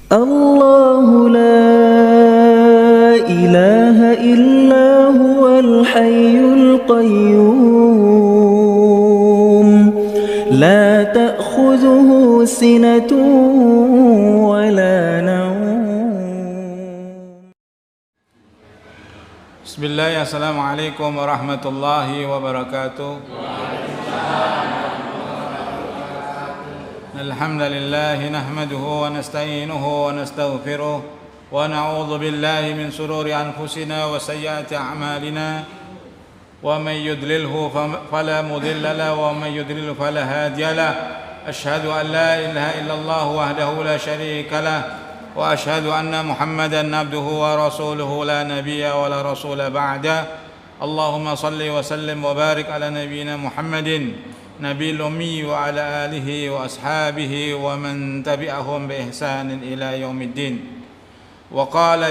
الله لا إله إلا هو الحي القيوم لا تأخذه سنة ولا نوم. بسم الله. Assalamualaikum warahmatullahi wabarakatuh. الحمد لله نحمده ونستعينه ونستغفره ونعوذ بالله من شرور أنفسنا وسيئات أعمالنا ومن يضلله فلا مضل له ومن يضلل فلا هادي له. أشهد أن لا إله إلا الله وحده لا شريك له وأشهد أن محمدا عبده ورسوله لا نبي ولا رسول بعده. اللهم صل وسلم وبارك على نبينا محمد نبي الأمي وعلى آله وأصحابه ومن تبعهم بإحسان إلى يوم الدين. وقال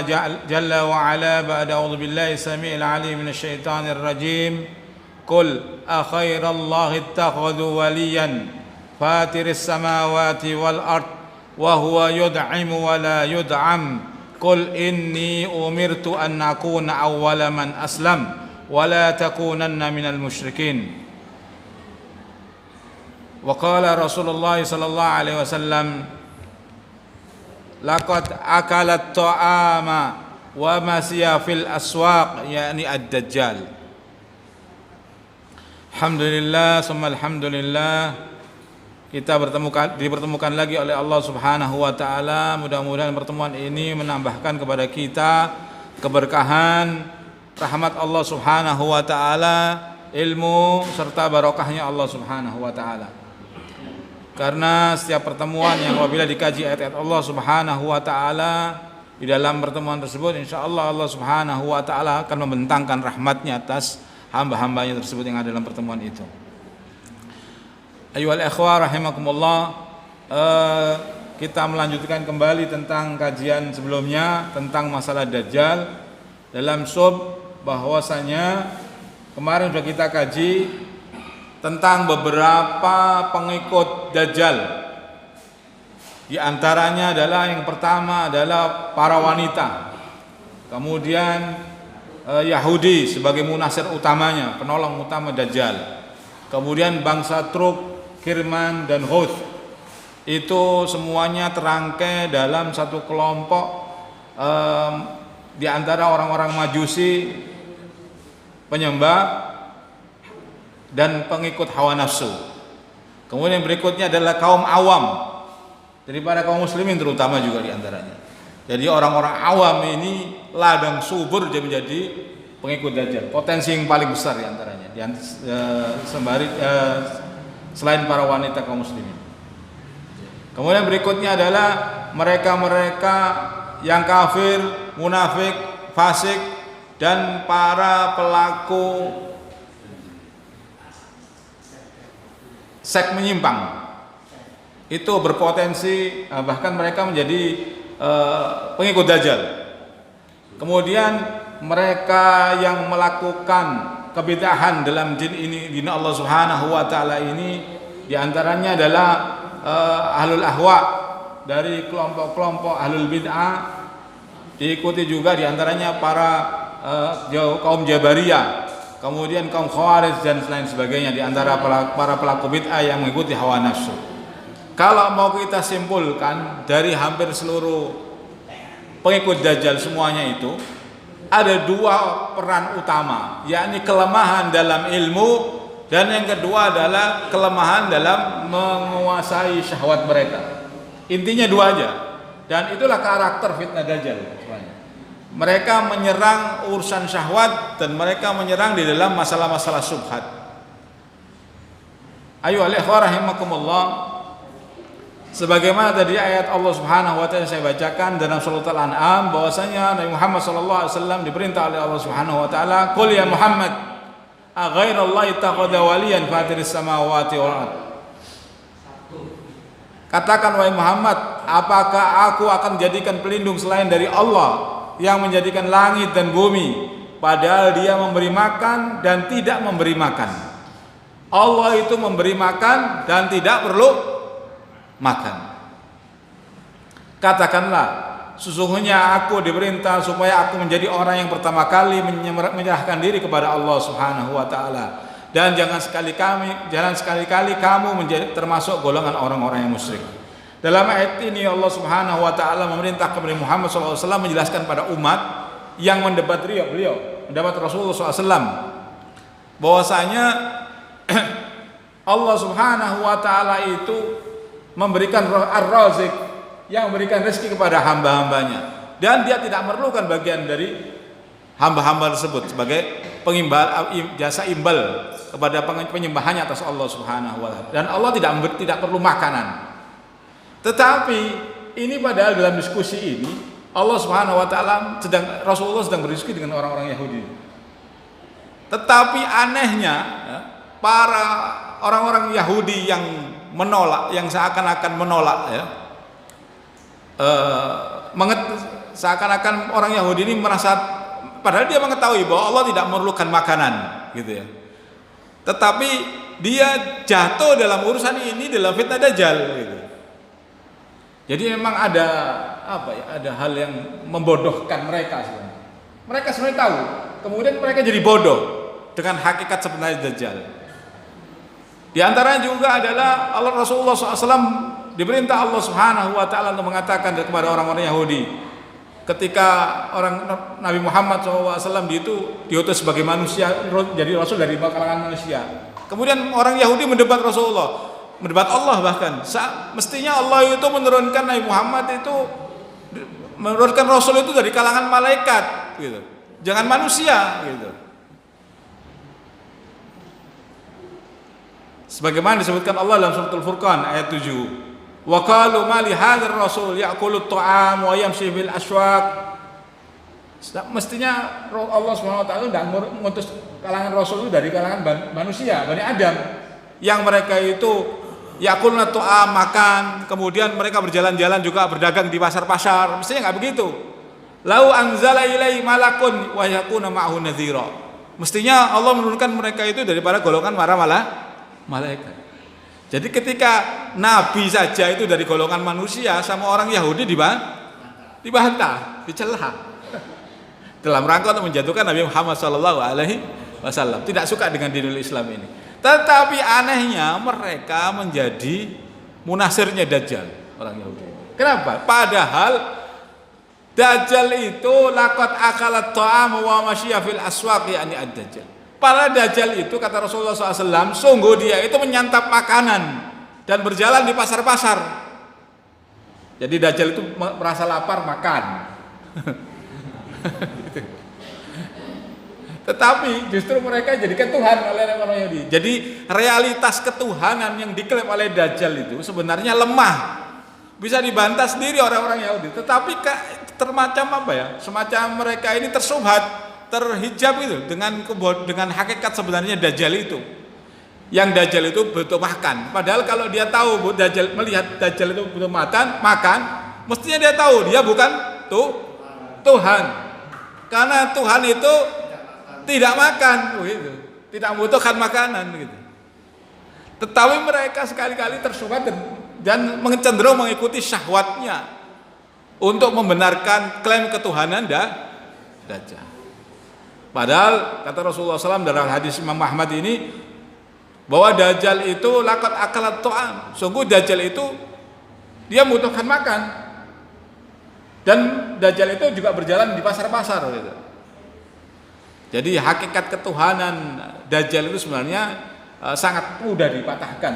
جل وعلا بعد أعوذ بالله السميع العليم من الشيطان الرجيم قل أخير الله اتخذ وليا فاتر السماوات والأرض وهو يدعم ولا يدعم قل إني أمرت أن أكون أول من أسلم ولا تكونن من المشركين. وقال رسول الله صلى الله عليه وسلم لقد أكل الطعام ومشي في الأسواق يعني الدجال. Alhamdulillah summa alhamdulillah, kita dipertemukan lagi oleh Allah Subhanahu wa taala. Mudah-mudahan pertemuan ini menambahkan kepada kita keberkahan, rahmat Allah Subhanahu wa taala, ilmu serta barokahnya Allah Subhanahu wa taala. Karena setiap pertemuan yang apabila dikaji ayat-ayat Allah Subhanahu wa taala, di dalam pertemuan tersebut insyaallah Allah Subhanahu wa taala akan membentangkan rahmatnya atas hamba-hambanya tersebut yang ada dalam pertemuan itu. Ayyuhal ikhwah rahimakumullah, kita melanjutkan kembali tentang kajian sebelumnya tentang masalah Dajjal dalam sub bahwasanya kemarin sudah kita kaji tentang beberapa pengikut Dajjal. Di antaranya adalah yang pertama adalah para wanita, kemudian Yahudi sebagai munasir utamanya, penolong utama Dajjal, kemudian bangsa Truk, Kirman dan Hud. Itu semuanya terangkai dalam satu kelompok di antara orang-orang Majusi, penyembah dan pengikut hawa nafsu. Kemudian berikutnya adalah kaum awam daripada kaum muslimin terutama juga di antaranya. Jadi orang-orang awam ini ladang subur dia menjadi pengikut Dajjal. Potensi yang paling besar di antaranya selain para wanita kaum muslimin. Kemudian berikutnya adalah mereka-mereka yang kafir, munafik, fasik dan para pelaku seks menyimpang. Itu berpotensi bahkan mereka menjadi pengikut Dajjal. Kemudian mereka yang melakukan kebid'ahan dalam din Allah Subhanahu wa taala ini di antaranya adalah ahlul ahwa dari kelompok-kelompok ahlul bid'ah, diikuti juga di antaranya para kaum Jabariyah, kemudian kaum Khawarij dan lain sebagainya di antara para pelaku bid'ah yang mengikuti hawa nafsu. Kalau mau kita simpulkan dari hampir seluruh pengikut Dajjal semuanya itu ada dua peran utama, yakni kelemahan dalam ilmu dan yang kedua adalah kelemahan dalam menguasai syahwat mereka. Intinya dua aja, dan itulah karakter fitnah Dajjal. Mereka menyerang urusan syahwat dan mereka menyerang di dalam masalah-masalah syubhat. Ayyuhal ikhwah rahimakumullah, sebagaimana tadi ayat Allah Subhanahu wa taala saya bacakan dalam surat Al-An'am bahwasanya Nabi Muhammad sallallahu alaihi wasallam diperintah oleh Allah Subhanahu wa taala, "Qul ya Muhammad, aghairallahi taqada waliyan fatiris samawati wal ard." Katakan wahai Muhammad, apakah aku akan jadikan pelindung selain dari Allah yang menjadikan langit dan bumi, padahal Dia memberi makan dan tidak memberi makan. Allah itu memberi makan dan tidak perlu makan. Katakanlah, sesungguhnya aku diperintah supaya aku menjadi orang yang pertama kali menyerahkan diri kepada Allah Subhanahu wa taala, dan jangan sekali-kali kamu menjadi termasuk golongan orang-orang yang musyrik. Dalam ayat ini Allah Subhanahu wa taala memerintah kepada Muhammad SAW menjelaskan pada umat yang mendebat mendebat Rasulullah SAW, bahwasanya Allah Subhanahu wa taala itu memberikan ar-razik, yang memberikan rezeki kepada hamba-hambanya, dan dia tidak memerlukan bagian dari hamba-hamba tersebut sebagai jasa imbal kepada penyembahannya atas Allah Subhanahu wa taala. Dan Allah tidak perlu makanan. Tetapi ini padahal dalam diskusi ini Allah Subhanahu wa taala Rasulullah sedang berdiskusi dengan orang-orang Yahudi. Tetapi anehnya para orang-orang Yahudi yang menolak, yang seakan-akan menolak seakan-akan orang Yahudi ini merasa, padahal dia mengetahui bahwa Allah tidak memerlukan makanan gitu ya, tetapi dia jatuh dalam urusan ini dalam fitnah Dajjal gitu. Jadi memang ada ada hal yang membodohkan mereka sebenarnya. Mereka sebenarnya tahu, kemudian mereka jadi bodoh dengan hakikat sebenarnya Dajjal. Di antaranya juga adalah Rasulullah SAW diperintah Allah Subhanahu wa taala untuk mengatakan kepada orang-orang Yahudi ketika Nabi Muhammad SAW itu diutus sebagai manusia, jadi rasul dari kalangan manusia. Kemudian orang Yahudi mendebat Rasulullah, mendebat Allah bahkan. Mestinya Allah itu menurunkan Nabi Muhammad itu, menurunkan rasul itu dari kalangan malaikat gitu. Jangan manusia gitu. Sebagaimana disebutkan Allah dalam suratul Furqan ayat 7. Wa qalu ma li hadzal rasul ya'kulu at-ta'am wa yamshi bil aswaq. Mestinya Allah Subhanahu wa taala tidak mengutus kalangan rasul itu dari kalangan manusia, Bani Adam, yang mereka itu ya'kuluna at-ta'am, makan, kemudian mereka berjalan-jalan juga berdagang di pasar-pasar. Mestinya enggak begitu. Lau anzala ilai malakun wa yakuna ma'ahu nadhira. Mestinya Allah menurunkan mereka itu daripada golongan malaikat. Jadi ketika Nabi saja itu dari golongan manusia, sama orang Yahudi dibantah, dicela dalam rangka untuk menjatuhkan Nabi Muhammad SAW. Tidak suka dengan dinul Islam ini. Tetapi anehnya mereka menjadi munasirnya Dajjal, orang Yahudi. Kenapa? Padahal Dajjal itu laqad akalat ta'am wa masyiya fil aswaq, yakni ad-Dajjal. Para Dajjal itu, kata Rasulullah SAW, sungguh dia itu menyantap makanan dan berjalan di pasar-pasar. Jadi Dajjal itu merasa lapar, makan. Tetapi justru mereka jadikan Tuhan oleh orang Yahudi. Jadi realitas ketuhanan yang diklaim oleh Dajjal itu sebenarnya lemah. Bisa dibantah sendiri orang-orang Yahudi. Tetapi termacam semacam mereka ini tersubhat, terhijab itu dengan hakikat sebenarnya Dajjal itu. Yang Dajjal itu butuh makan. Padahal kalau dia tahu melihat Dajjal itu butuh makan, mestinya dia tahu dia bukan Tuhan. Karena Tuhan itu tidak makan, gitu. Tidak membutuhkan makanan, gitu. Tetapi mereka sekali-kali tersubhat dan cenderung mengikuti syahwatnya untuk membenarkan klaim ketuhanan Dajjal. Padahal kata Rasulullah SAW dalam hadis Imam Ahmad ini, bahwa Dajjal itu laqad akalat ta'am, sungguh Dajjal itu dia membutuhkan makan, dan Dajjal itu juga berjalan di pasar-pasar gitu. Jadi hakikat ketuhanan Dajjal itu sebenarnya sangat mudah dipatahkan.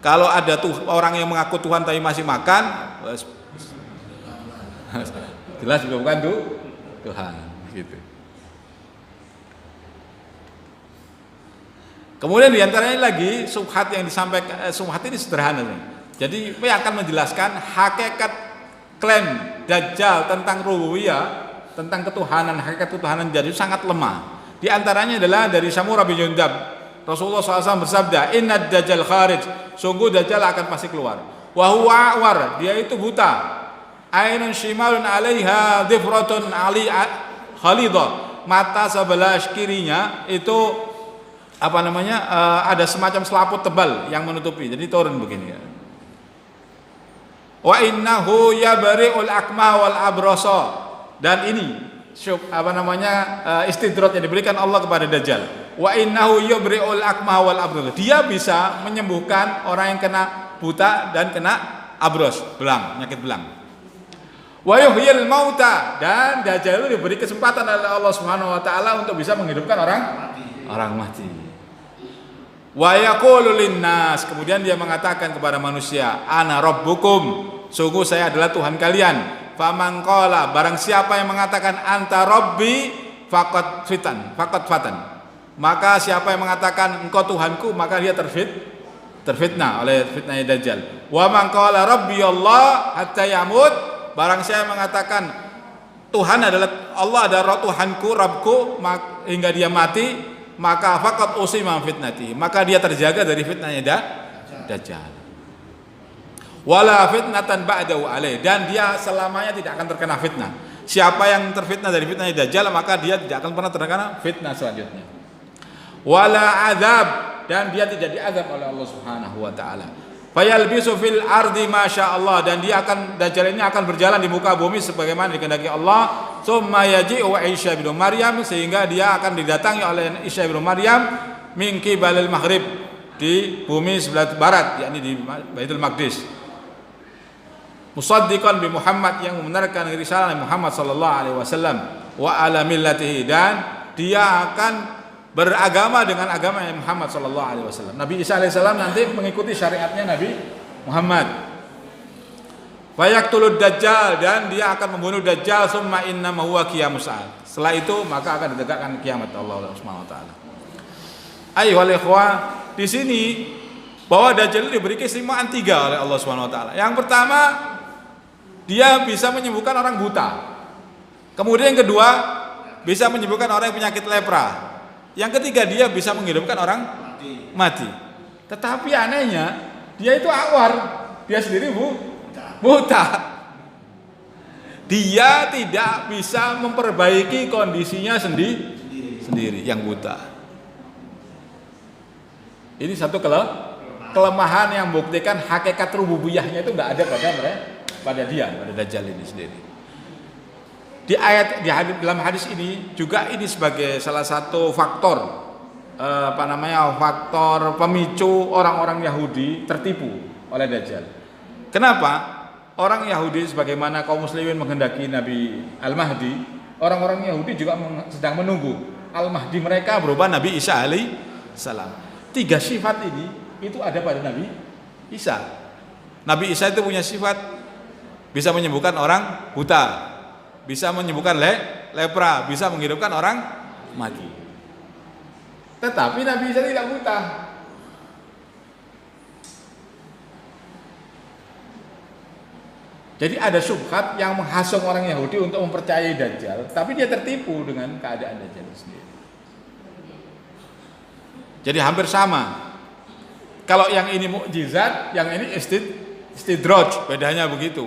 Kalau ada orang yang mengaku Tuhan tapi masih makan, jelas juga bukan Tuhan gitu. Kemudian diantaranya lagi subhat yang disampaikan, subhat ini sederhana. Jadi ini akan menjelaskan hakikat klaim Dajjal tentang rububiyah, tentang ketuhanan, hakikat ketuhanan Dajjal itu sangat lemah. Di antaranya adalah dari Samurah bin Jundab. Rasulullah SAW bersabda, Inna Dajjal kharij, sungguh Dajjal akan pasti keluar. Wa huwa a'war, dia itu buta. Ainun shimalun 'alaiha dhifratun 'ali khalidah, mata sebelah kirinya itu ada semacam selaput tebal yang menutupi, jadi turun begini ya. Wa innahu yabri'ul akma wal abrasa. Dan ini istidraj yang diberikan Allah kepada Dajjal. Wa innahu yubri'ul akma wal abrasa. Dia bisa menyembuhkan orang yang kena buta dan kena abros, belang, penyakit belang. Wa yuhyil mauta, dan Dajjal itu diberi kesempatan oleh Allah Subhanahu wa taala untuk bisa menghidupkan orang mati. Wa yaqulu linnas, kemudian dia mengatakan kepada manusia, ana rabbukum, sungguh saya adalah Tuhan kalian. Faman qala, barang siapa yang mengatakan anta rabbi faqad fatan. Maka siapa yang mengatakan engkau Tuhanku, maka dia terfitnah oleh fitnahnya Dajjal. Wa man qala rabbi Allah hatta yamut, barang saya mengatakan Tuhan adalah Allah adalah Tuhanku, Rabbku, hingga dia mati, maka faqad usima fitnati, maka dia terjaga dari fitnahnya Dajjal. Wala fitnatan ba'dahu alaih, dan dia selamanya tidak akan terkena fitnah. Siapa yang terfitnah dari fitnahnya Dajjal, maka dia tidak akan pernah terkena fitnah selanjutnya. Wala azab, dan dia tidak diazab oleh Allah Subhanahu wa taala. Fayalbisu fil ardi masya Allah, dan Dajjal ini akan berjalan di muka bumi sebagaimana dikehendaki Allah. Tsumma yaji'u Isa bin Maryam, sehingga dia akan didatangi oleh Isa bin Maryam min qibalil maghrib, di bumi sebelah barat, yakni di Baitul Maqdis. Musaddiqan bi Muhammad, yang membenarkan risalah Muhammad sallallahu alaihi wasallam, wa ala millatihi, dan dia akan beragama dengan agama Muhammad sallallahu alaihi wasallam. Nabi Isa alaihissalam nanti mengikuti syariatnya Nabi Muhammad. Fayaqtulud Dajjal, dan dia akan membunuh Dajjal. Summa inna ma huwa qiyamus saat. Setelah itu maka akan ditegakkan kiamat Allah Subhanahu wa taala. Ayyuhal ikhwah, di sini bahwa Dajjal diberi keistimewaan 3 oleh Allah Subhanahu wa taala. Yang pertama, dia bisa menyembuhkan orang buta. Kemudian yang kedua, bisa menyembuhkan orang yang penyakit lepra. Yang ketiga, dia bisa menghidupkan orang mati. Tetapi anehnya, dia itu awar, dia sendiri buta. Dia tidak bisa memperbaiki kondisinya sendiri yang buta. Ini satu kelemahan yang membuktikan hakikat rububiyahnya itu nggak ada pada Dajjal ini sendiri. Dalam hadis ini juga ini sebagai salah satu faktor faktor pemicu orang-orang Yahudi tertipu oleh Dajjal. Kenapa? Orang Yahudi sebagaimana kaum muslimin menghendaki Nabi Al-Mahdi, orang-orang Yahudi juga sedang menunggu Al-Mahdi mereka berupa Nabi Isa alaihissalam. 3 sifat ini itu ada pada Nabi Isa. Nabi Isa itu punya sifat bisa menyembuhkan orang buta, bisa menyembuhkan lepra, bisa menghidupkan orang mati. Tetapi Nabi Isa tidak buta. Jadi ada syubhat yang menghasung orang Yahudi untuk mempercayai Dajjal, tapi dia tertipu dengan keadaan Dajjal sendiri. Jadi hampir sama. Kalau yang ini mukjizat, yang ini istidraj, bedanya begitu.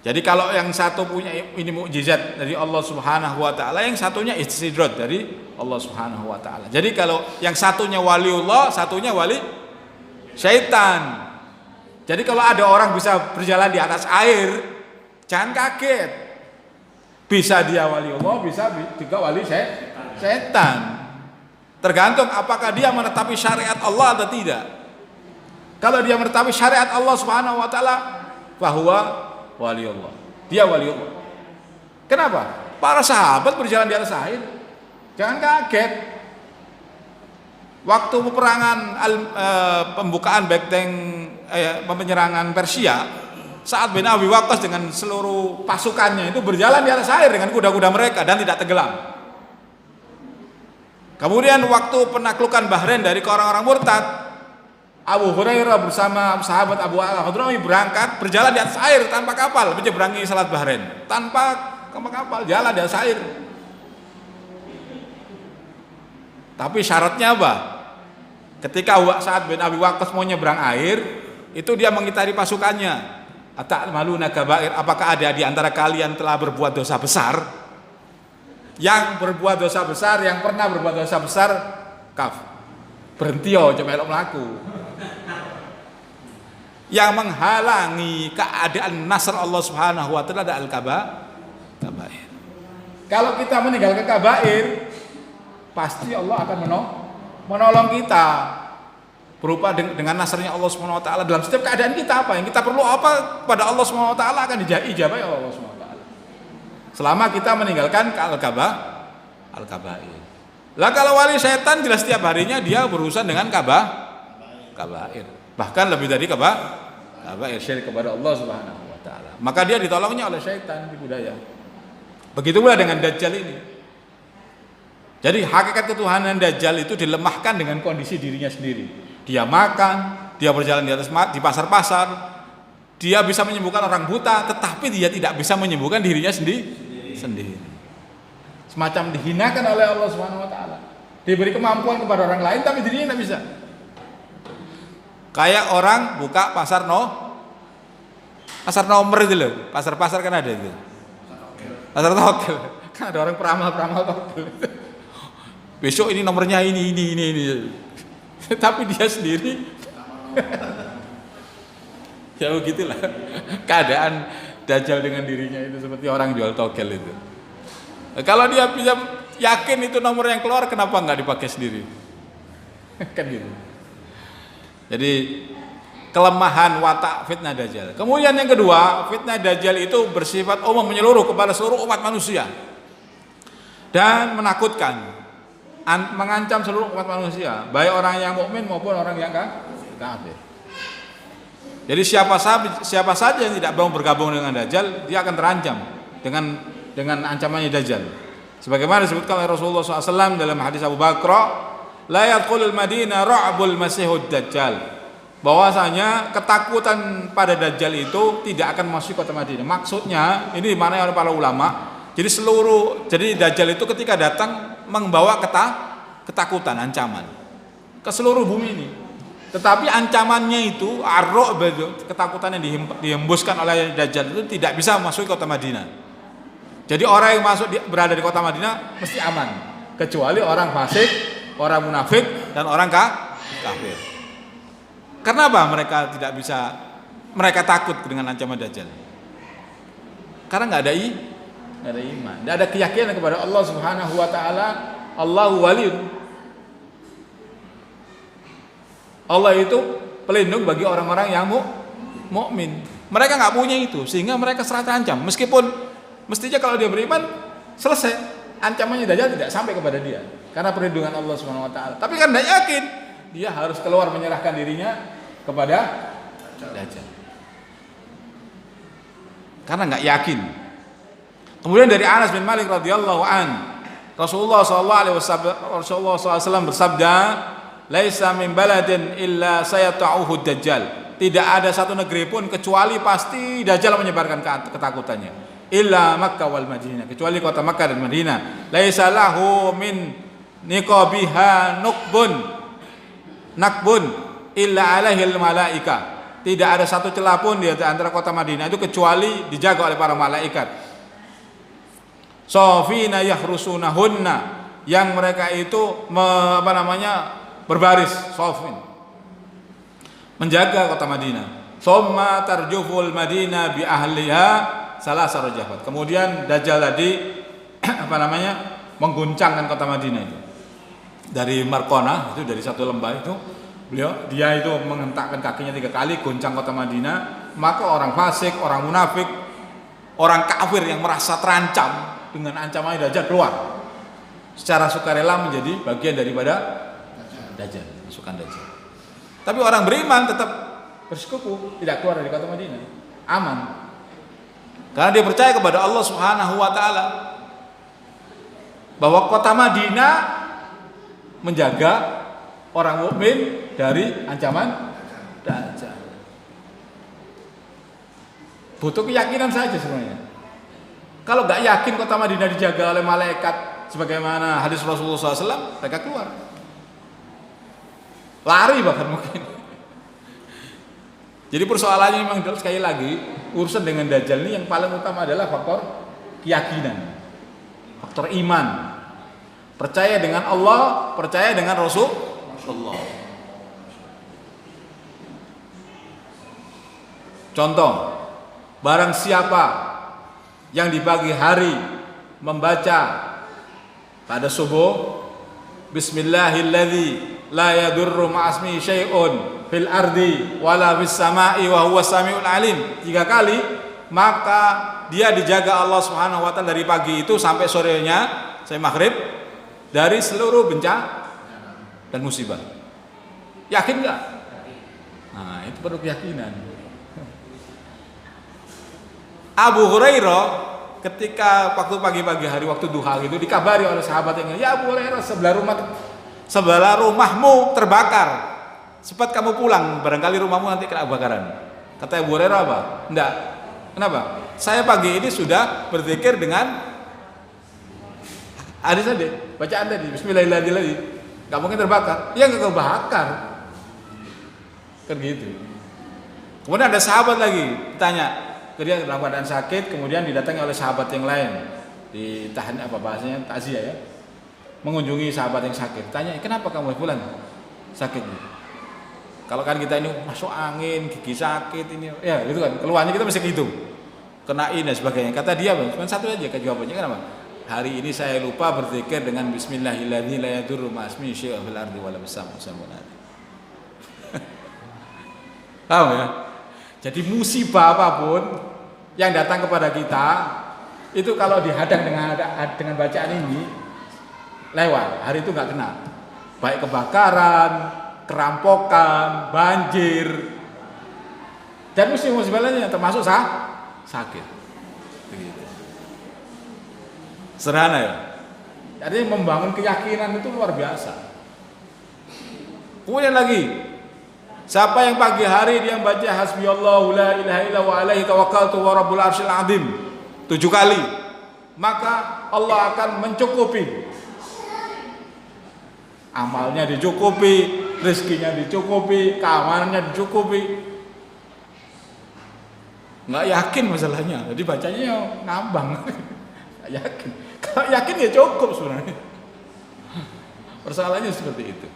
Jadi kalau yang satu punya ini mukjizat dari Allah Subhanahu wa taala, yang satunya istidraj dari Allah Subhanahu wa taala. Jadi kalau yang satunya waliullah, satunya wali syaitan. Jadi kalau ada orang bisa berjalan di atas air, jangan kaget. Bisa dia waliullah, bisa juga wali syaitan. Tergantung apakah dia menetapi syariat Allah atau tidak. Kalau dia menetapi syariat Allah Subhanahu wa taala, bahwa waliullah, dia waliullah. Kenapa? Para sahabat berjalan di atas air. Jangan kaget. Waktu peperangan pembukaan benteng penyerangan Persia, Sa'ad bin Abi Waqqas dengan seluruh pasukannya itu berjalan di atas air dengan kuda-kuda mereka dan tidak tenggelam. Kemudian waktu penaklukan Bahrain dari orang-orang murtad, Abu Hurairah bersama sahabat Abu Al-Hadrami berangkat berjalan di atas air tanpa kapal menyeberangi Selat Bahrain, tanpa kapal, jalan di atas air. Tapi syaratnya apa? Ketika Sa'ad bin Abi Waqqas mau nyebrang air, itu dia mengitari pasukannya. Ata'maluna kabair, apakah ada di antara kalian telah berbuat dosa besar? Yang berbuat dosa besar, yang pernah berbuat dosa besar, berhenti yo, coba elok melaku. yang menghalangi keadaan nasr Allah Subhanahu wa taala adalah kabair. Kalau kita meninggalkan kabair, pasti Allah akan menolong kita berupa dengan nasrnya Allah Subhanahu wa taala dalam setiap keadaan kita. Apa yang kita perlu apa pada Allah Subhanahu wa taala akan dijabahi oleh Allah Subhanahu wa taala. Selama kita meninggalkan al-kabair. Lah kalau wali setan jelas setiap harinya dia berurusan dengan kabair. Bahkan lebih dari kabair, syirik kepada Allah Subhanahu wa taala. Maka dia ditolongnya oleh setan di budaya. Begitu pula dengan Dajjal ini. Jadi hakikat ketuhanan Dajjal itu dilemahkan dengan kondisi dirinya sendiri. Dia makan, dia berjalan di pasar-pasar, dia bisa menyembuhkan orang buta, tetapi dia tidak bisa menyembuhkan dirinya sendiri. Semacam dihinakan oleh Allah Subhanahu wa taala. Diberi kemampuan kepada orang lain tapi dirinya tidak bisa. Kayak orang buka pasar nomor itu loh. Pasar-pasar kan ada itu. Pasar togel. Kan ada orang peramal togel. Besok ini nomornya ini. Tapi dia sendiri ya begitulah keadaan Dajjal dengan dirinya itu seperti orang jual togel itu. Kalau dia bisa yakin itu nomor yang keluar, kenapa nggak dipakai sendiri? Kan gitu. Jadi kelemahan watak fitnah Dajjal. Kemudian yang kedua, fitnah Dajjal itu bersifat umum menyeluruh kepada seluruh umat manusia dan menakutkan, mengancam seluruh umat manusia, baik orang yang mukmin maupun orang yang kafir. Jadi siapa saja yang tidak mau bergabung dengan Dajjal, dia akan terancam dengan ancamannya Dajjal. Sebagaimana disebutkan oleh Rasulullah SAW dalam hadis Abu Bakr, la yadkhulul Madinah ra'bul masihud Dajjal. Bahwasanya ketakutan pada Dajjal itu tidak akan masuk kota Madinah. Maksudnya ini dimaknai oleh para ulama. Jadi Dajjal itu ketika datang membawa ketakutan, ancaman ke seluruh bumi ini. Tetapi ancamannya itu ketakutan yang dihembuskan oleh Dajjal itu tidak bisa masuk kota Madinah. Jadi orang yang berada di kota Madinah mesti aman, kecuali orang fasik, orang munafik, dan orang kafir. Karena apa mereka tidak bisa? Mereka takut dengan ancaman Dajjal. Karena nggak ada iman, nggak ada keyakinan kepada Allah Subhanahu wa taala. Allahu waliyun. Allah itu pelindung bagi orang-orang yang mukmin. Mereka nggak punya itu, sehingga mereka serasa terancam. Meskipun mestinya kalau dia beriman selesai, ancamannya Dajjal tidak sampai kepada dia karena perlindungan Allah Subhanahu wa taala. Tapi kan tidak yakin, dia harus keluar menyerahkan dirinya kepada Dajjal. Karena nggak yakin. Kemudian dari Anas bin Malik radhiyallahu an, Rasulullah SAW bersabda, "Laisa min baladin illa sayata'uhu Dajjal." Tidak ada satu negeri pun kecuali pasti Dajjal menyebarkan ketakutannya. Illa Makkah wal Madinah, kecuali kota Makkah dan Madinah. Laisa lahu min niqabiha nakbun illa alaihil malaika. Tidak ada satu celah pun di antara kota Madinah itu kecuali dijaga oleh para malaikat. Safina yahrusunahunna, yang mereka itu berbaris safin menjaga kota Madinah. Summa tarjuful Madinah bi ahliha salah sarojafat. Kemudian Dajjal tadi mengguncangkan kota Madinah itu dari Markona, itu dari satu lembah itu dia itu menghentakkan kakinya 3 kali, goncang kota Madinah. Maka orang fasik, orang munafik, orang kafir yang merasa terancam dengan ancaman Dajjal keluar secara sukarela menjadi bagian daripada Dajjal, pasukan Dajjal. Tapi orang beriman tetap bersekufu, tidak keluar dari kota Madinah, aman. Karena dia percaya kepada Allah Subhanahu wa taala bahwa kota Madinah menjaga orang mukmin dari ancaman Dajjal. Butuh keyakinan saja sebenarnya. Kalau nggak yakin kota Madinah dijaga oleh malaikat sebagaimana hadis Rasulullah SAW, mereka keluar, lari bahkan mungkin. Jadi persoalannya memang sekali lagi urusan dengan Dajjal ini yang paling utama adalah faktor keyakinan, faktor iman, percaya dengan Allah, percaya dengan Rasulullah. Contoh, barang siapa yang di pagi hari membaca pada subuh Bismillahilladzi la yadurru ma'asmi syai'un fil ardi wala fis sama'i wa huwas samiul alim 3 kali, maka dia dijaga Allah Subhanahu wa taala dari pagi itu sampai sorenya, sampai maghrib, dari seluruh bencana dan musibah. Yakin nggak? Nah, itu perlu keyakinan. Abu Hurairah ketika waktu pagi-pagi hari, waktu duha gitu, dikabari oleh sahabat yang, ya Abu Hurairah, sebelah rumahmu terbakar, cepat kamu pulang, barangkali rumahmu nanti kena kebakaran. Kata Abu Hurairah apa? Enggak. Kenapa? Saya pagi ini sudah berzikir dengan hadis tadi, bacaan tadi, Bismillahirrahmanirrahim, nggak mungkin terbakar. Ya nggak kebakar, kan gitu. Kemudian ada sahabat lagi tanya, dia dalam keadaan sakit, kemudian didatangi oleh sahabat yang lain, ditahan apa bahasanya, takziah ya, mengunjungi sahabat yang sakit. Tanya, kenapa kamu pulang sakit? Kalau kan kita ini masuk angin, gigi sakit ini, ya gitu kan, keluarnya kita mesti gitu, kenain dan sebagainya. Kata dia, cuma satu aja jawabannya, kenapa? Hari ini saya lupa berzikir dengan Bismillahirrahmanirrahim la yadurru ma'asmi syai'un fil ardi wala fis sama'i. Paham ya? Jadi musibah apapun yang datang kepada kita itu kalau dihadang dengan bacaan ini lewat, hari itu nggak kena. Baik kebakaran, kerampokan, banjir, dan musibah lainnya termasuk sakit. Begitu. Sederhana ya. Jadi membangun keyakinan itu luar biasa. Kemudian lagi, siapa yang pagi hari dia membaca hasbiyallahu la ilaha illa wa alaihi tawakkaltu wa rabbul arsyil azim 7 kali, maka Allah akan mencukupi. Amalnya dicukupi, rezekinya dicukupi, keamanannya dicukupi. Nggak yakin masalahnya, jadi bacanya ngambang. Nggak yakin. Kalau yakin ya cukup sebenarnya. Persoalannya seperti itu.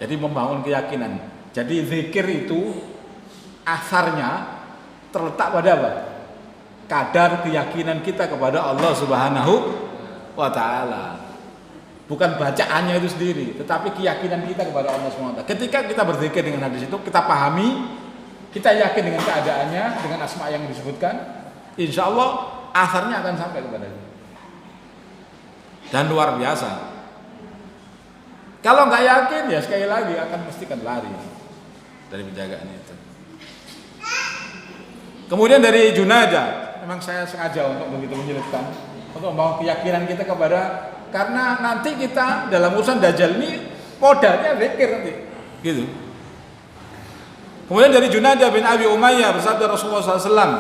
Jadi membangun keyakinan. Jadi zikir itu asarnya terletak pada apa? Kadar keyakinan kita kepada Allah Subhanahu wa taala. Bukan bacaannya itu sendiri, tetapi keyakinan kita kepada Allah Subhanahu wa taala. Ketika kita berzikir dengan hadis itu, kita pahami, kita yakin dengan keadaannya, dengan asma yang disebutkan, insya Allah asarnya akan sampai kepada kita. Dan luar biasa. Kalau nggak yakin ya sekali lagi akan mestikan lari dari penjagaan itu. Kemudian dari Junadah, memang saya sengaja untuk begitu menyebutkan, untuk membangun keyakinan kita kepada, karena nanti kita dalam urusan Dajjal ini modalnya zikir nanti, gitu. Kemudian dari Junadah bin Abi Umayyah bersabda Rasulullah SAW,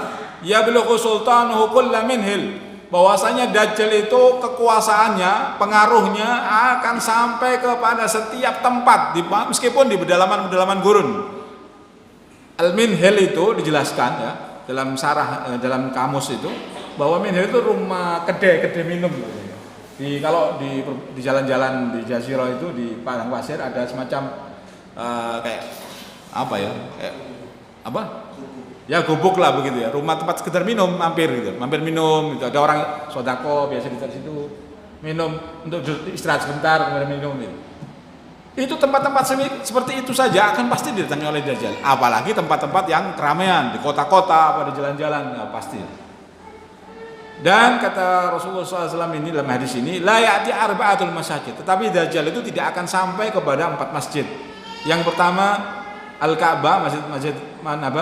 ya bilughu sultanuhu kulla minhil, bahwasanya Dajjal itu kekuasaannya, pengaruhnya akan sampai kepada setiap tempat, meskipun di pedalaman-pedalaman gurun. Al-minhil itu dijelaskan ya dalam dalam kamus itu, bahwa minhil itu rumah kedai minum. Kalau di jalan-jalan di Jazirah itu, di padang pasir ada semacam kayak apa ya? Kayak apa? Ya gubuk lah begitu ya, rumah tempat sekedar minum, mampir minum gitu. Ada orang sodako biasa di situ minum untuk istirahat sebentar, kemudian minum gitu. Itu tempat-tempat seperti itu saja akan pasti didatangi oleh Dajjal. Apalagi tempat-tempat yang keramaian di kota-kota, apa di jalan-jalan, ya pasti. Dan kata Rasulullah SAW ini dalam hadis ini, la ya'ti arba'atul masajid, tetapi Dajjal itu tidak akan sampai kepada 4 masjid. Yang pertama Al-Ka'bah,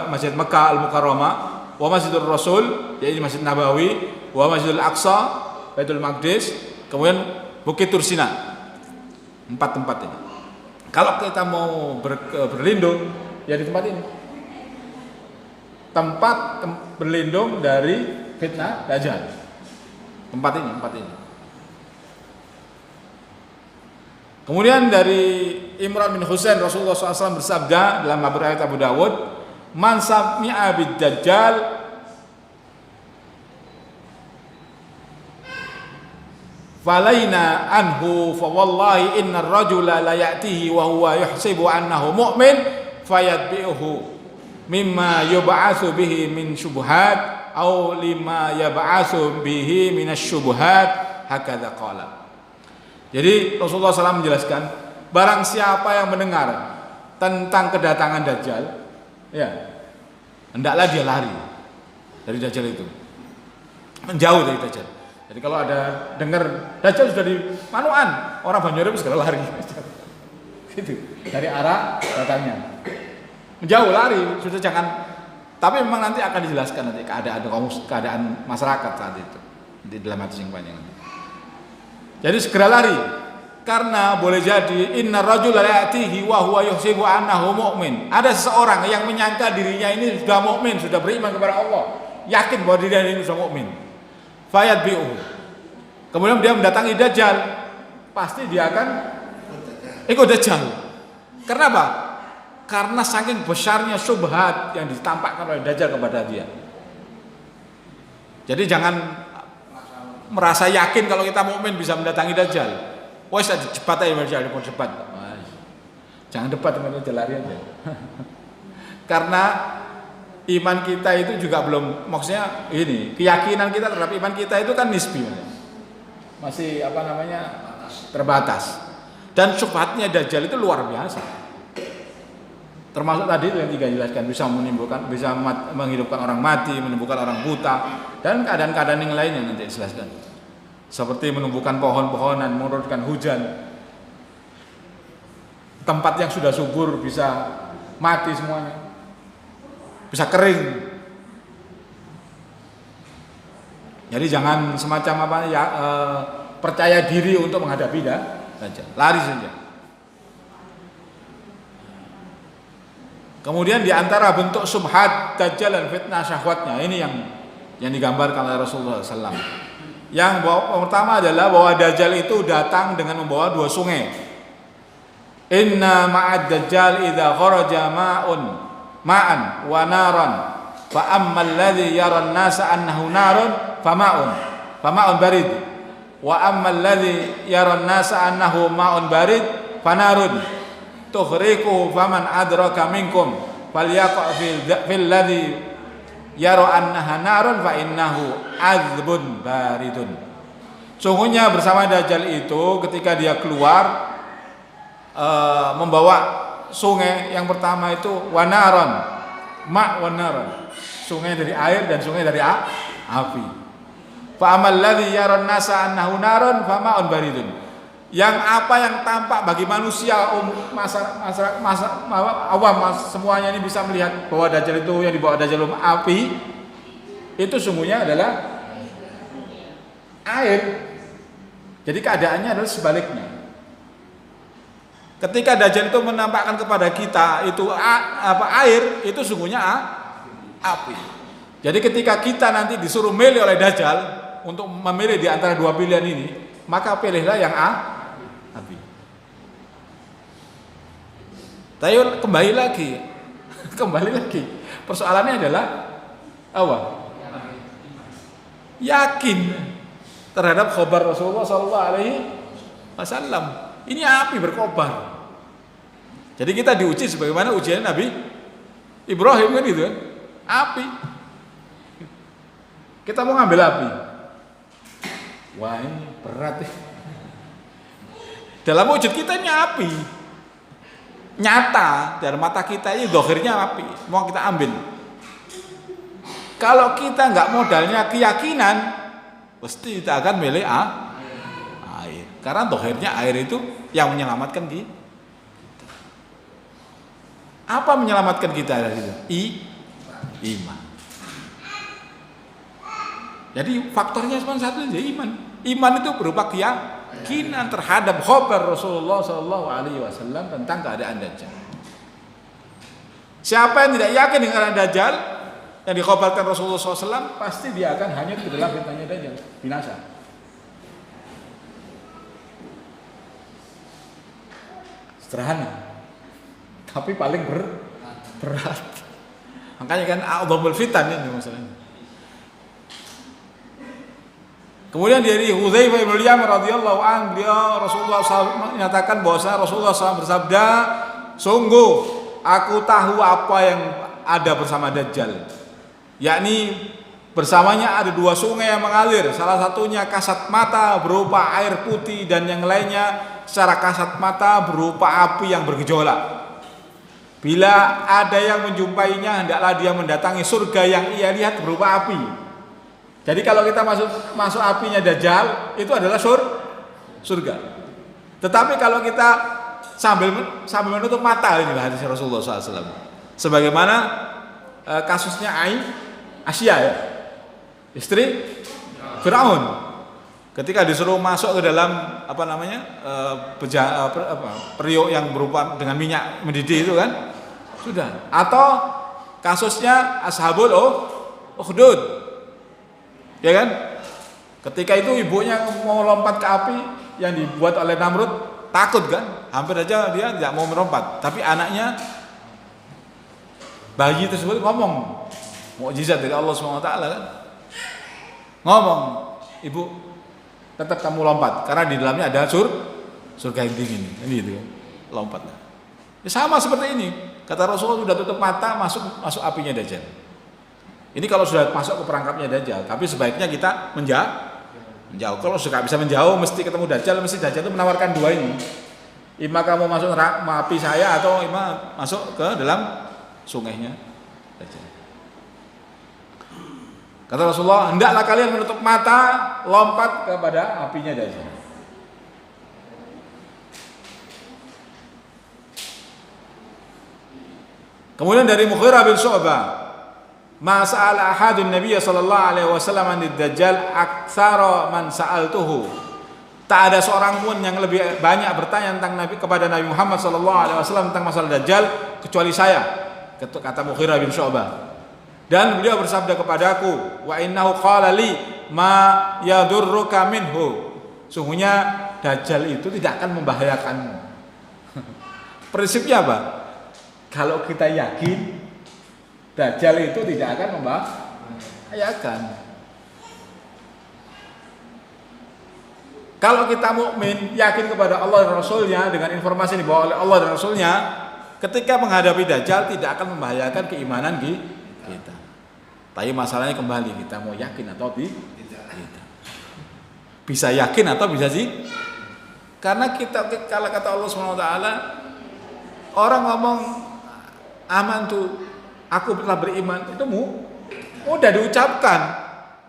Masjid Mekah Al-Mukarramah, wa Masjidul Rasul, yaitu Masjid Nabawi, wa Masjidul Aqsa, Baitul Maqdis, kemudian Bukit Tursina. 4 tempat ini. Kalau kita mau berlindung, ya di tempat ini. Tempat berlindung dari fitnah Dajjal. Tempat ini. Kemudian dari Imran bin Husain, Rasulullah SAW bersabda dalam riwayat Abu Dawud, man sami'a bid Dajjal falaina anhu fa wallahi innar rajula la ya'tihi wa huwa yuhsibu annahu mu'min fayatbi'uhu mimma yub'atsu bihi min syubhat au lima yab'atsu bihi minasyubhat hakadza qala. Jadi Rasulullah SAW menjelaskan, barang siapa yang mendengar tentang kedatangan Dajjal, ya, hendaklah dia lari dari Dajjal itu, menjauh dari Dajjal. Jadi kalau ada dengar Dajjal sudah di Manuan, orang Banyuwangi segera lari. Gitu. Dari arah datangnya. Menjauh lari, sudah jangan. Tapi memang nanti akan dijelaskan nanti keadaan masyarakat saat itu di dalam hadis yang panjang. Jadi segera lari. Karena boleh jadi inna rajula ya'tihi wa huwa yuhsibu annahu mu'min. Ada seseorang yang menyangka dirinya ini sudah mukmin, sudah beriman kepada Allah, yakin bahwa dirinya ini sudah mukmin. Fayatbi'uhu. Kemudian dia mendatangi Dajjal, pasti dia akan ikut Dajjal. Kenapa? Karena saking besarnya syubhat yang ditampakkan oleh Dajjal kepada dia. Jadi jangan merasa yakin kalau kita mukmin bisa mendatangi Dajjal. Wes cepat aja Dajjal, cepat. Jangan debat dengan Dajjal, lari aja. Karena iman kita itu juga belum, maksudnya ini, keyakinan kita terhadap iman kita itu kan nisbi. Masih terbatas. Dan syubhatnya Dajjal itu luar biasa. Termasuk tadi yang tiga jelaskan, bisa menghidupkan orang mati, menyembuhkan orang buta, dan keadaan-keadaan yang lain yang nanti dijelaskan. Seperti menumbuhkan pohon-pohonan, menurunkan hujan. Tempat yang sudah subur bisa mati semuanya. Bisa kering. Jadi jangan semacam percaya diri untuk menghadapi Dajjal. Lari saja. Kemudian di antara bentuk subhat Dajjal dan fitnah syahwatnya, ini yang digambarkan oleh Rasulullah SAW. Yang pertama adalah bahwa Dajjal itu datang dengan membawa dua sungai. Inna ma'ad Dajjal idza kharaja ma'an wa naran fa ammal ladzi yara an-nasa annahu narun fama'un barid wa ammal ladzi yara an-nasa annahu ma'un barid fanarun tughriqu faman adraka minkum falyaqa fil ladzi yara annaha narun fa innahu adzbun baridun. Sungguhnya bersama Dajjal itu ketika dia keluar membawa sungai, yang pertama itu wanaron, wanaron, sungai dari air dan sungai dari api. Fa amal ladzi yaran nasa annahu narun fa ma'un baridun. Yang apa yang tampak bagi manusia awam semuanya ini bisa melihat bahwa Dajjal itu yang dibawa Dajjal api, itu sungguhnya adalah air. Jadi keadaannya adalah sebaliknya. Ketika Dajjal itu menampakkan kepada kita itu air, itu sungguhnya api. Jadi ketika kita nanti disuruh milih oleh Dajjal untuk memilih di antara dua pilihan ini, maka pilihlah yang api. Tapi kembali lagi, persoalannya adalah apa? Yakin terhadap khabar Rasulullah SAW. Ini api berkobar. Jadi kita diuji sebagaimana ujian Nabi Ibrahim kan gitu kan, api. Kita mau ngambil api. Wah ini berat ya. Dalam wujud kita ini api. Nyata dari mata kita ini dohirnya api. Mau kita ambil. Kalau kita nggak modalnya keyakinan, pasti kita akan milih air. Karena dohirnya air itu yang menyelamatkan kita. Apa menyelamatkan kita dari itu? Iman. Jadi faktornya cuma satu aja, iman. Iman itu berupa keyakinan terhadap khabar Rasulullah SAW tentang keadaan Dajjal. Siapa yang tidak yakin dengan keadaan Dajjal yang dikhabarkan Rasulullah SAW, pasti dia akan hanyut ke dalam fitnahnya Dajjal, binasa. Sederhana. Tapi paling berat. Makanya kan a'dzamul fitan ini masalahnya. Kemudian dari Hudzaifah bin Yaman radhiyallahu anhu, Rasulullah SAW menyatakan bahwa Rasulullah SAW bersabda, sungguh aku tahu apa yang ada bersama Dajjal, yakni bersamanya ada dua sungai yang mengalir, salah satunya kasat mata berupa air putih dan yang lainnya secara kasat mata berupa api yang bergejolak. Bila ada yang menjumpainya, hendaklah dia mendatangi surga yang ia lihat berupa api. Jadi kalau kita masuk apinya Dajjal, itu adalah surga. Tetapi kalau kita sambil menutup mata, ini hadis Rasulullah SAW. Sebagaimana kasusnya Asia ya, istri Firaun. Ketika disuruh masuk ke dalam periuk yang berupa dengan minyak mendidih itu kan, sudah. Atau kasusnya Ashabul Ukhdud, ya kan? Ketika itu ibunya mau lompat ke api yang dibuat oleh Namrud, takut kan? Hampir aja dia tidak mau melompat. Tapi anaknya, bayi tersebut ngomong, mukjizat dari Allah SWT kan? Ngomong, ibu, tetap kamu lompat karena di dalamnya ada surga yang dingin, ini gitu kan, lompat. Ya, sama seperti ini, kata Rasulullah, sudah tutup mata masuk apinya Dajjal. Ini kalau sudah masuk ke perangkapnya Dajjal, tapi sebaiknya kita menjauh. Kalau sudah bisa menjauh, mesti ketemu Dajjal, mesti Dajjal itu menawarkan dua ini, ima kamu masuk api saya atau ima masuk ke dalam sungainya Dajjal. Kata Rasulullah, hendaklah kalian menutup mata, lompat kepada apinya Dajjal. Kemudian dari Mughirah bin Syu'bah, ma sa'ala ahadun Nabiy sallallahu alaihi wasallam anid Dajjal aktsara man sa'altuhu. Tak ada seorang pun yang lebih banyak bertanya tentang kepada Nabi Muhammad sallallahu alaihi wasallam tentang masalah Dajjal kecuali saya, kata Mughirah bin Syu'bah. Dan beliau bersabda kepadaku, wa innahu qala li ma yadurruka minhu. Sungguhnya Dajjal itu tidak akan membahayakanmu. Prinsipnya apa? Kalau kita yakin Dajjal itu tidak akan membahayakan. Kalau kita mukmin, yakin kepada Allah dan Rasulnya dengan informasi yang dibawa oleh Allah dan Rasulnya, ketika menghadapi Dajjal tidak akan membahayakan keimanan kita. Tapi masalahnya kembali, kita mau yakin atau tidak. Bisa yakin atau bisa sih? Karena kita, kalau kata Allah SWT, orang ngomong aman tuh, aku telah beriman, itu mudah diucapkan.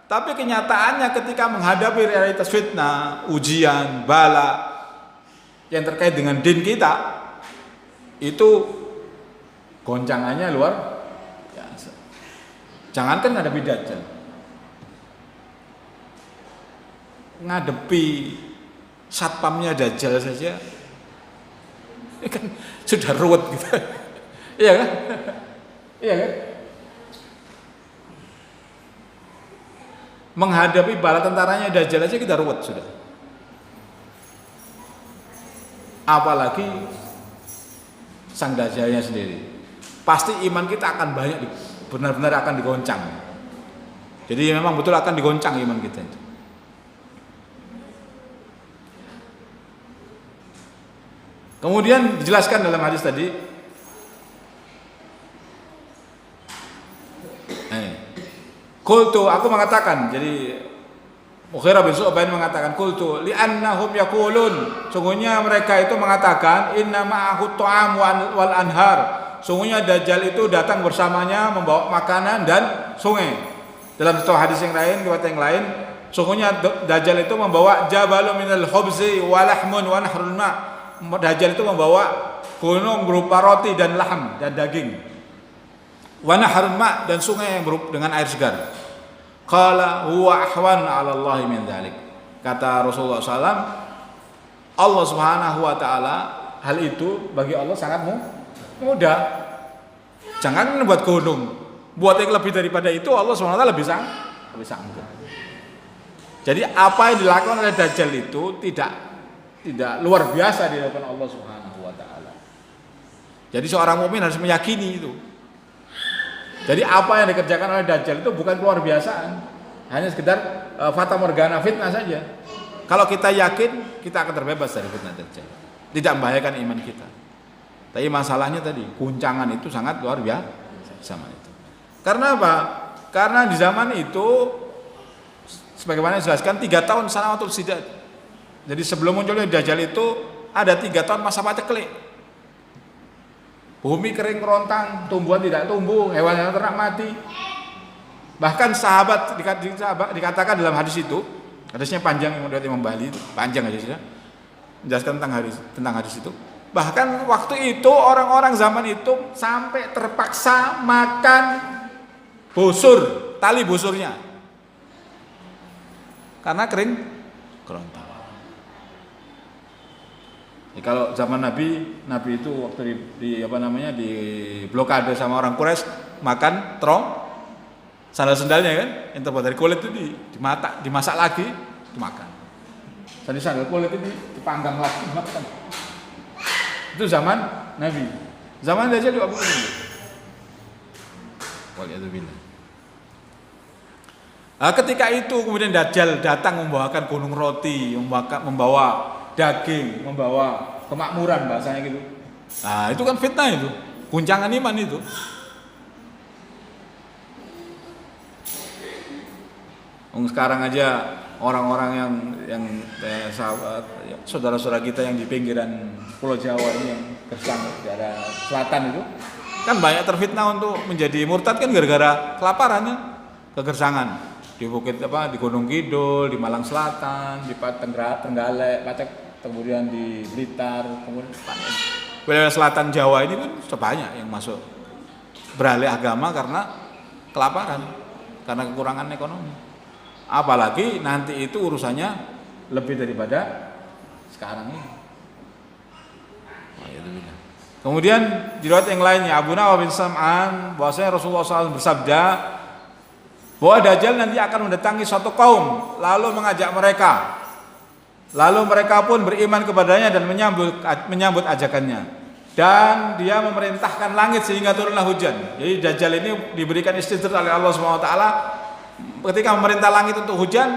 Tapi kenyataannya ketika menghadapi realitas fitnah, ujian, bala yang terkait dengan din kita, itu goncangannya luar biasa. Jangankan ngadepi Dajjal, ngadepi satpamnya Dajjal saja, ini kan sudah ruwet gitu. Iya kan? Iya kan? Menghadapi bala tentaranya Dajjal aja kita ruwet sudah. Apalagi sang Dajjalnya sendiri. Pasti iman kita akan banyak benar-benar akan digoncang. Jadi memang betul akan digoncang iman kita itu. Kemudian dijelaskan dalam hadis tadi, qultu, aku mengatakan, jadi Mughirah bin Syu'bah mengatakan, qultu li'annahum yaqulun, sungguhnya mereka itu mengatakan, inna ma'ahu ta'am wal anhar, sungguhnya Dajjal itu datang bersamanya membawa makanan dan sungai. Dalam satu hadis yang lain, riwayat yang lain, sungguhnya Dajjal itu membawa jabalun minal khubzi wa lahmun wa nahrul ma'. Dajjal itu membawa gunung berupa roti dan laham dan daging. Wa nahrul ma', dan sungai yang berupa dengan air segar. Qala huwa ahwan 'ala Allah min dzalik. Kata Rasulullah SAW, Allah Subhanahu wa taala, hal itu bagi Allah sangat mudah. Jangan buat gunung, buat yang lebih daripada itu Allah SWT lebih sanggup. Jadi apa yang dilakukan oleh Dajjal itu tidak luar biasa dilakukan Allah Subhanahu wa taala. Jadi seorang mukmin harus meyakini itu. Jadi apa yang dikerjakan oleh Dajjal itu bukan luar biasaan, hanya sekedar fata morgana, fitnah saja. Kalau kita yakin, kita akan terbebas dari fitnah Dajjal, tidak membahayakan iman kita. Tapi masalahnya tadi, guncangan itu sangat luar biasa. zaman itu. Karena apa? Karena di zaman itu sebagaimana dijelaskan 3 tahun sanawatul sidad. Jadi sebelum munculnya Dajjal itu ada 3 tahun masa paceklik. Bumi kering kerontang, tumbuhan tidak tumbuh, hewan-hewan ternak mati. Bahkan sahabat dikatakan dalam hadis itu, hadisnya panjang yang dari Imam Bali, panjang aja sudah menjelaskan tentang hadis itu. Bahkan waktu itu orang-orang zaman itu sampai terpaksa makan busur, tali busurnya, karena kering kerontang. Jadi kalau zaman Nabi itu waktu di blokade sama orang Quraisy, makan sandal-sandalnya kan, yang terbuat dari kulit itu dimasak lagi, dimakan. Tadi sandal kulit itu dipanggang lagi, dimakan. Itu zaman Nabi. Zaman Dajjal juga begitu. Waliyadzubillah. Ketika itu kemudian Dajjal datang membawakan gunung roti, membawa daging, membawa kemakmuran bahasanya gitu. Nah, itu kan fitnah itu, guncangan iman itu. Sekarang aja orang-orang yang saudara-saudara kita yang di pinggiran Pulau Jawa ini yang gersang daerah selatan itu kan banyak terfitnah untuk menjadi murtad kan gara-gara kelaparannya, kegersangan di bukit di Gunung Kidul, di Malang Selatan, di Trenggalek, Pacek, kemudian di Blitar, kemudian wilayah selatan Jawa ini kan sudah banyak yang masuk beralih agama karena kelaparan, karena kekurangan ekonomi. Apalagi nanti itu urusannya lebih daripada sekarang ini. Kemudian di riwayat yang lainnya Abu Nawas bin Sam'an bahwasanya Rasulullah SAW bersabda bahwa Dajjal nanti akan mendatangi suatu kaum lalu mengajak mereka, lalu mereka pun beriman kepadanya dan menyambut ajakannya, dan dia memerintahkan langit sehingga turunlah hujan. Jadi Dajjal ini diberikan istidrak oleh Allah SWT. Ketika memerintah langit untuk hujan,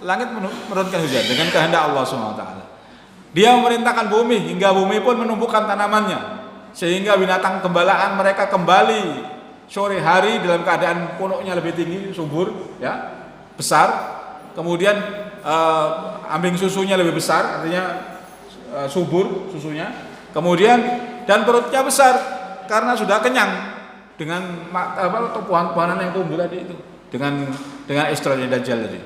langit menurunkan hujan dengan kehendak Allah SWT. Dia memerintahkan bumi hingga bumi pun menumbuhkan tanamannya, sehingga binatang gembalaan mereka kembali sore hari dalam keadaan punuknya lebih tinggi, subur, ya, besar. Kemudian ambing susunya lebih besar, artinya subur susunya. Kemudian dan perutnya besar karena sudah kenyang dengan tumbuhan-tumbuhan yang tumbuh tadi itu, dengan istrinya Dajjal tadi.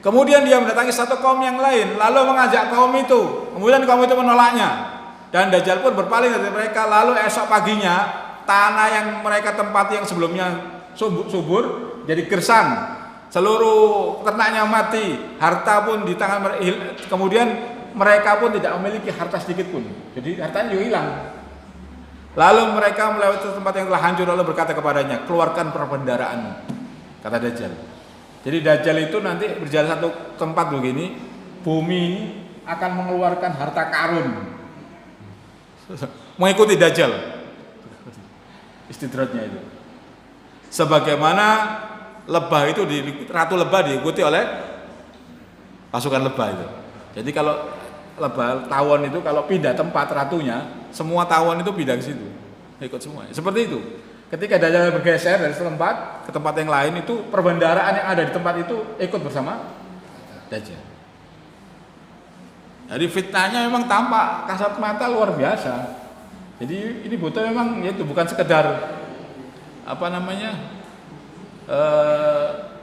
Kemudian dia mendatangi satu kaum yang lain, lalu mengajak kaum itu. Kemudian kaum itu menolaknya, dan Dajjal pun berpaling dari mereka. Lalu esok paginya tanah yang mereka tempati yang sebelumnya subur jadi gersang, seluruh ternaknya mati, harta pun di tangan mereka. Kemudian mereka pun tidak memiliki harta sedikit pun, jadi hartanya juga hilang. Lalu mereka melewati tempat yang telah hancur, lalu berkata kepadanya, keluarkan perbendaharaan, kata Dajjal. Jadi Dajjal itu nanti berjalan satu tempat begini, bumi akan mengeluarkan harta karun, mengikuti Dajjal. Istidratnya itu. Sebagaimana lebah itu ratu lebah diikuti oleh pasukan lebah itu. Jadi kalau lebah tawon itu kalau pindah tempat ratunya, semua tawon itu pindah ke situ, ikut semua. Seperti itu. Ketika Dajjal bergeser dari tempat ke tempat yang lain, itu perbendaharaan yang ada di tempat itu ikut bersama Dajjal. Jadi fitnahnya memang tampak kasat mata luar biasa. Jadi ini butuh memang yaitu bukan sekedar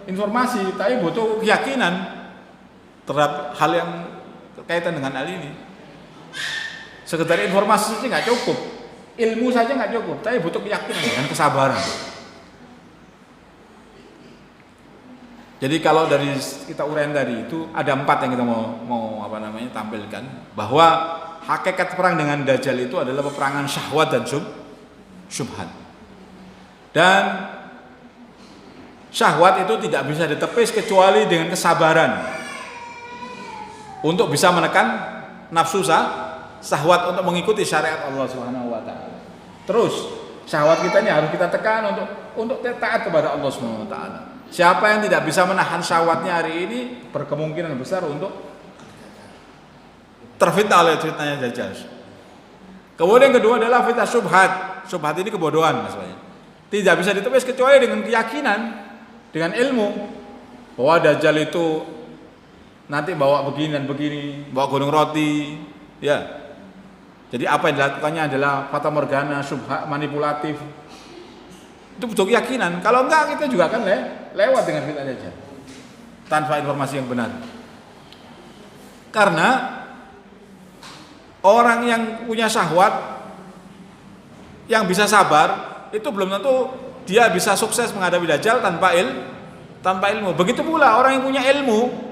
informasi, tapi butuh keyakinan terhadap hal yang berkaitan dengan hal ini. Sekedar informasi saja nggak cukup, ilmu saja nggak cukup, tapi butuh keyakinan dan kesabaran. Jadi kalau dari kita uraian tadi itu ada 4 yang kita mau tampilkan, bahwa hakikat perang dengan Dajjal itu adalah peperangan syahwat dan syubhat. Dan syahwat itu tidak bisa ditepis kecuali dengan kesabaran untuk bisa menekan nafsu syahwat untuk mengikuti syariat Allah Subhanahu wa taala. Terus syahwat kita ini harus kita tekan untuk taat kepada Allah Subhanahu wa taala. Siapa yang tidak bisa menahan syahwatnya hari ini berkemungkinan besar untuk terfitnah oleh fitnahnya Dajjal. Kemudian yang kedua adalah fitnah syubhat. syubhat ini kebodohan maksudnya. Tidak bisa ditepis kecuali dengan keyakinan, dengan ilmu bahwa Dajjal itu nanti bawa begini dan begini, bawa gunung roti, ya. Jadi apa yang dilakukannya adalah fata morgana, syubhat, manipulatif. Itu butuh keyakinan. Kalau enggak kita juga akan lewat dengan fitnah Dajjal tanpa informasi yang benar. Karena orang yang punya syahwat, yang bisa sabar, itu belum tentu dia bisa sukses menghadapi Dajjal tanpa ilmu. Begitu pula orang yang punya ilmu,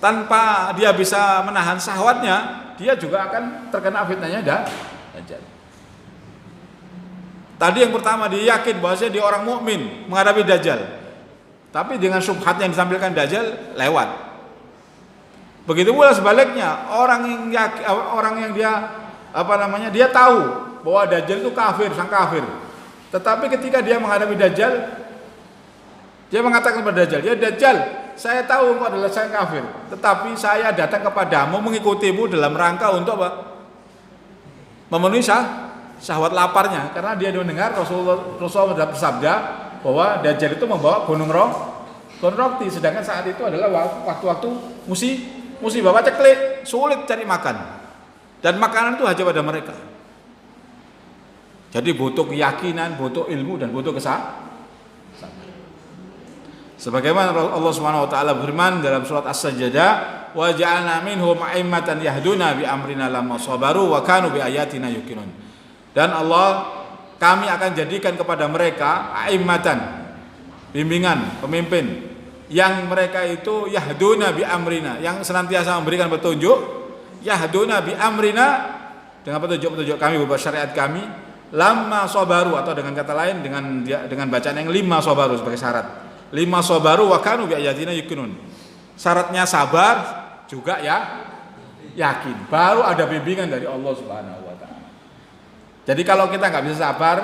tanpa dia bisa menahan syahwatnya, dia juga akan terkena fitnahnya Dajjal. Tadi yang pertama dia yakin bahwasanya dia orang mukmin menghadapi Dajjal, tapi dengan syubhat yang ditampilkan Dajjal lewat. Begitu pula sebaliknya, orang yang dia tahu bahwa Dajjal itu kafir, sang kafir. Tetapi ketika dia menghadapi Dajjal, dia mengatakan kepada Dajjal, "Ya Dajjal, saya tahu engkau adalah sang kafir, tetapi saya datang kepadamu mengikutimu dalam rangka untuk apa? Memenuhi syahwat laparnya." Karena dia mendengar Rasulullah bersabda bahwa Dajjal itu membawa gunung roti, sedangkan saat itu adalah waktu-waktu musibah paceklik, sulit cari makan, dan makanan itu hanya pada mereka. Jadi butuh keyakinan, butuh ilmu, dan butuh kesabaran. Sebagaimana Allah Subhanahu wa taala berfirman dalam surat As-Sajdah, "Wa ja'alna minhum a'immatan yahduna bi amrina lamma sabaru wa kanu bi ayatina yuqinun." Dan kami akan jadikan kepada mereka a'immatan, bimbingan, pemimpin yang mereka itu yahduna bi amrina, yang senantiasa memberikan petunjuk, yahduna bi amrina, dengan petunjuk-petunjuk kami, beberapa syariat kami, lama sabaru, atau dengan kata lain dengan bacaan yang lima sabaru sebagai syarat. Lima sabaru wa kanu bi ayatina yuqinun. Syaratnya sabar juga yakin. Baru ada bimbingan dari Allah Subhanahu wa taala. Jadi kalau kita nggak bisa sabar,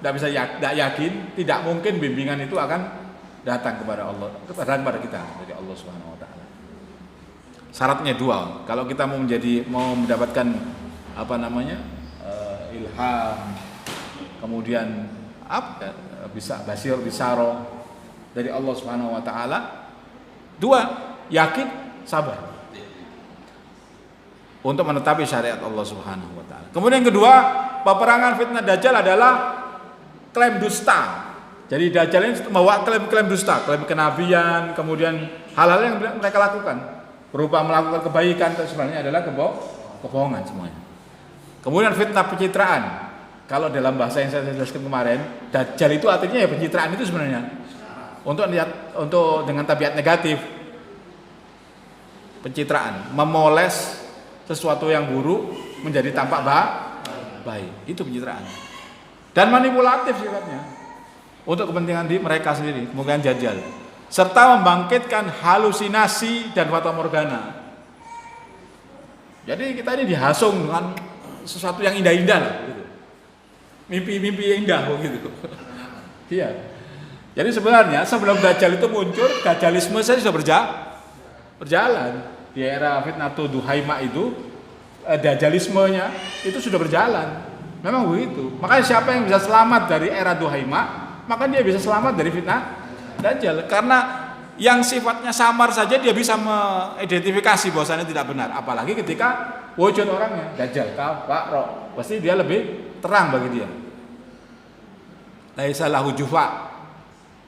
nggak yakin, tidak mungkin bimbingan itu akan datang kepada kepada kita dari Allah Subhanahu wa taala. Syaratnya dua. Kalau kita mau mendapatkan ilham, kemudian bisa bisyarah dari Allah Subhanahu wa taala, dua, yakin, sabar untuk menetapi syariat Allah Subhanahu wa taala. Kemudian kedua, peperangan fitnah Dajjal adalah klaim dusta. Jadi Dajjal ini membawa klaim dusta, klaim kenabian, kemudian hal-hal yang mereka lakukan berupa melakukan kebaikan, itu sebenarnya adalah kebohongan semuanya. Kemudian fitnah pencitraan. Kalau dalam bahasa yang saya jelaskan kemarin, Dajjal itu artinya ya pencitraan itu sebenarnya. Untuk dengan tabiat negatif. Pencitraan, memoles sesuatu yang buruk menjadi tampak baik. Itu pencitraan. Dan manipulatif sifatnya. Untuk kepentingan mereka sendiri, kemungkinan Dajjal. Serta membangkitkan halusinasi dan fata morgana. Jadi kita ini dihasung dengan sesuatu yang indah-indah lah, gitu. Mimpi-mimpi indah gitu. Iya. Jadi sebenarnya sebelum Dajjal itu muncul, Dajjalisme saja sudah berjalan. Di era Fitnatul Duhaimah itu, Dajjalismenya itu sudah berjalan. Memang begitu. Makanya siapa yang bisa selamat dari era Duhaimah, maka dia bisa selamat dari fitnah Dajjal. Karena yang sifatnya samar saja dia bisa mengidentifikasi bahwasannya tidak benar. Apalagi ketika wujud orangnya, Dajjal, Pak, pasti dia lebih terang bagi dia. Laisa lahu jufa.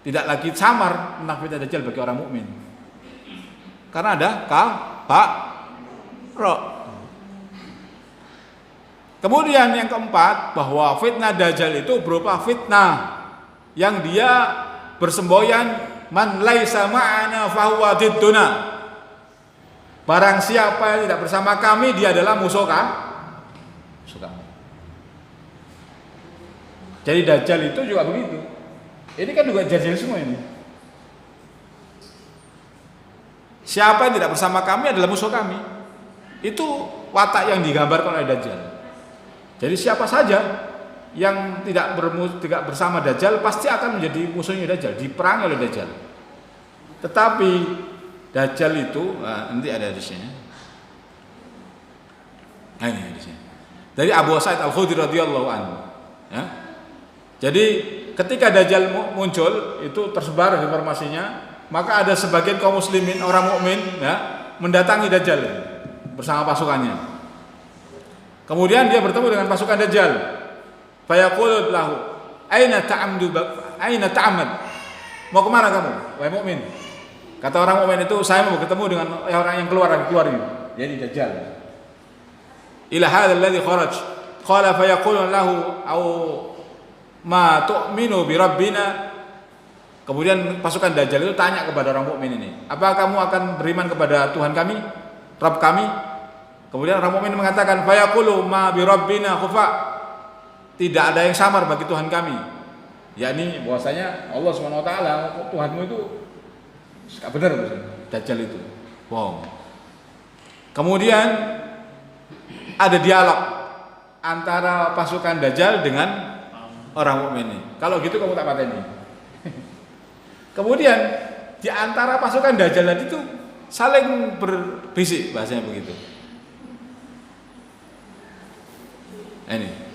Tidak lagi samar tentang fitnah Dajjal bagi orang mukmin. Karena ada Pak. Kemudian yang keempat, bahwa fitnah Dajjal itu berupa fitnah yang dia bersemboyan, man laisa ma'ana fahuwa didduna. Barang siapa yang tidak bersama kami, dia adalah musuh kami. Jadi Dajjal itu juga begitu. Ini kan juga Dajjal semua ini. Siapa yang tidak bersama kami adalah musuh kami. Itu watak yang digambarkan oleh Dajjal. Jadi siapa saja yang tidak bersama Dajjal pasti akan menjadi musuhnya Dajjal, diperangi oleh Dajjal. Tetapi Dajjal itu nanti ada di sini. Ini di sini. Dari Abu Sa'id Al-Khudri radhiyallahu anhu. Ya. Jadi ketika Dajjal muncul itu tersebar informasinya, maka ada sebagian kaum muslimin orang mukmin ya mendatangi Dajjal bersama pasukannya. Kemudian dia bertemu dengan pasukan Dajjal. Fayaqulu lahu, "Aina ta'amdu? Aina ta'amad?" Mau kemana kamu, wahai mukmin? Kata orang mukmin itu, saya mau bertemu dengan orang yang keluar ini, jadi Dajjal. Ila hadzal ladzi kharaj. Qala fayaqulu lahu au ma tu'minu bi rabbina. Kemudian pasukan Dajjal itu tanya kepada orang mukmin ini, "Apa kamu akan beriman kepada Tuhan kami, Rabb kami?" Kemudian orang mukmin mengatakan, "Fayaqulu ma bi rabbina khufa." Tidak ada yang samar bagi Tuhan kami. Yakni bahwasanya Allah Subhanahu wa taala, Tuhanmu itu enggak benar Dajjal itu. Wow. Kemudian ada dialog antara pasukan Dajjal dengan orang mukmin ini. Kalau gitu kamu tak pateni. Kemudian di antara pasukan Dajjal tadi itu saling berbisik, bahasanya begitu. Ini.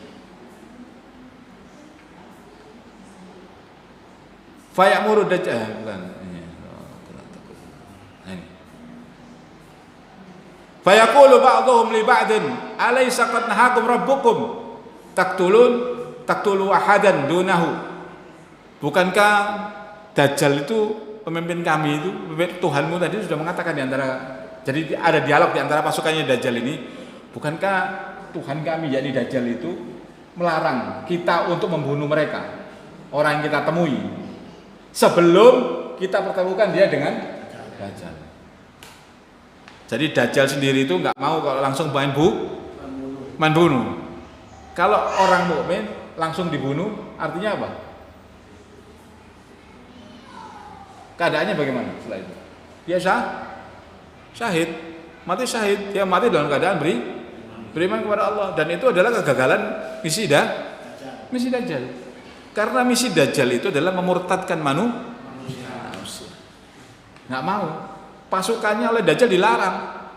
Fayamuru Dajjal bukan. Ini. Fayaqulu ba'dhum li ba'din alaysa qad nahakum rabbukum taqtulu ahadan dunahu. Bukankah Dajjal itu pemimpin kami itu, Tuhanmu tadi sudah mengatakan di antara, jadi ada dialog di antara pasukannya Dajjal ini, bukankah Tuhan kami yakni Dajjal itu melarang kita untuk membunuh mereka, orang yang kita temui, sebelum kita pertemukan dia dengan Dajjal. Jadi Dajjal sendiri itu nggak mau kalau langsung main bunuh. Kalau orang mukmin langsung dibunuh, artinya apa? Keadaannya bagaimana setelah itu? Dia syahid, mati syahid. Dia mati dalam keadaan beriman kepada Allah, dan itu adalah kegagalan misi Dajjal. Karena misi Dajjal itu adalah memurtadkan manusia. Nggak mau. Pasukannya oleh Dajjal dilarang,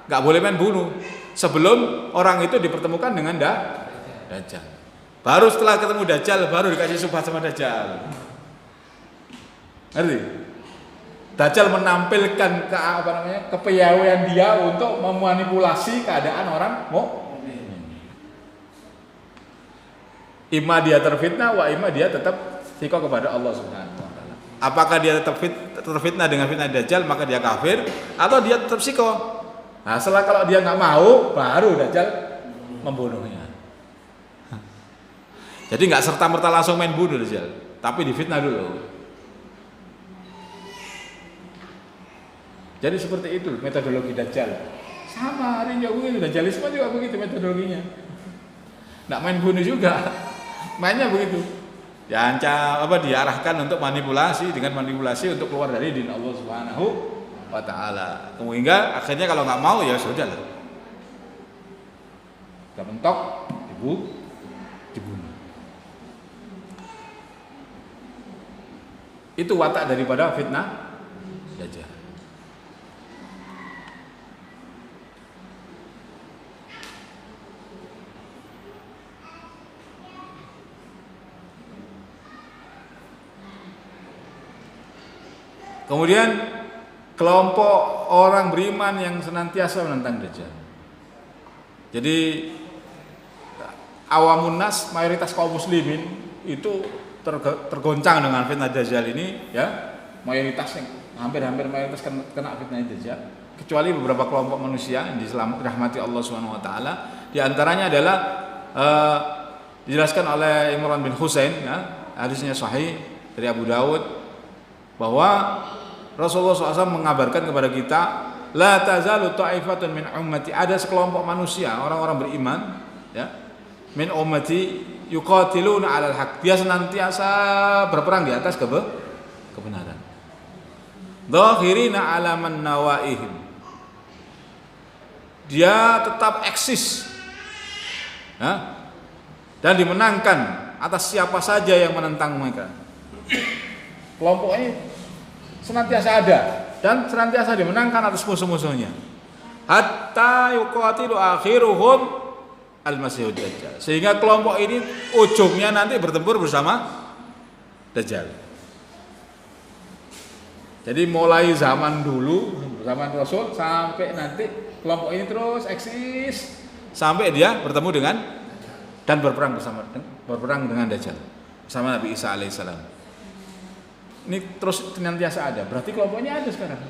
nggak boleh main bunuh sebelum orang itu dipertemukan dengan Dajjal. Baru setelah ketemu Dajjal baru dikasih subhat sama Dajjal. Ngerti? Dajjal menampilkan kepiawaian dia untuk memanipulasi keadaan orang mukmin. Ima dia terfitnah, wa ima dia tetap thiqah kepada Allah Subhanahu wa taala. Apakah dia tetap terfitnah dengan fitnah Dajjal, maka dia kafir, atau dia tetap thiqah? Nah, setelah kalau dia nggak mau, baru Dajjal membunuhnya. Jadi nggak serta-merta langsung main bunuh Dajjal, tapi difitnah dulu. Jadi seperti itu metodologi Dajjal. Sama hari juga begitu, Dajjalisme juga begitu metodologinya. Nggak main bunuh juga, mainnya begitu. Diarahkan untuk manipulasi, dengan manipulasi untuk keluar dari din Allah Subhanahu wa taala. Hingga akhirnya kalau nggak mau ya sudah lah. Udah mentok, dibunuh. Itu watak daripada fitnah Dajjal. Kemudian kelompok orang beriman yang senantiasa menentang Dajjal. Jadi awamun nas, mayoritas kaum muslimin itu tergoncang dengan fitnah Dajjal ini, ya. Mayoritas yang hampir mayoritas kena fitnah Dajjal, kecuali beberapa kelompok manusia yang dirahmati Allah Subhanahu wa taala. Di antaranya adalah dijelaskan oleh Imran bin Husain, ya, hadisnya sahih dari Abu Dawud, bahwa Rasulullah SAW mengabarkan kepada kita, la tazalu ta'ifatun min ummati, ada sekelompok manusia, orang-orang beriman, ya, min ummati yuqatiluna 'alal haq, dia senantiasa berperang di atas kebenaran. Dhahirina 'ala man nawaihim, dia tetap eksis, ya, dan dimenangkan atas siapa saja yang menentang mereka. Kelompok ini senantiasa ada dan senantiasa dimenangkan atas musuh-musuhnya. Hatta yuqatilu akhiruhum Al-Masihud Dajjal. Sehingga kelompok ini ujungnya nanti bertempur bersama Dajjal. Jadi mulai zaman dulu, zaman Rasul sampai nanti kelompok ini terus eksis sampai dia bertemu dengan dan berperang dengan Dajjal sama Nabi Isa alaihissalam. Ini terus senantiasa ada. Berarti kelompoknya ada sekarang.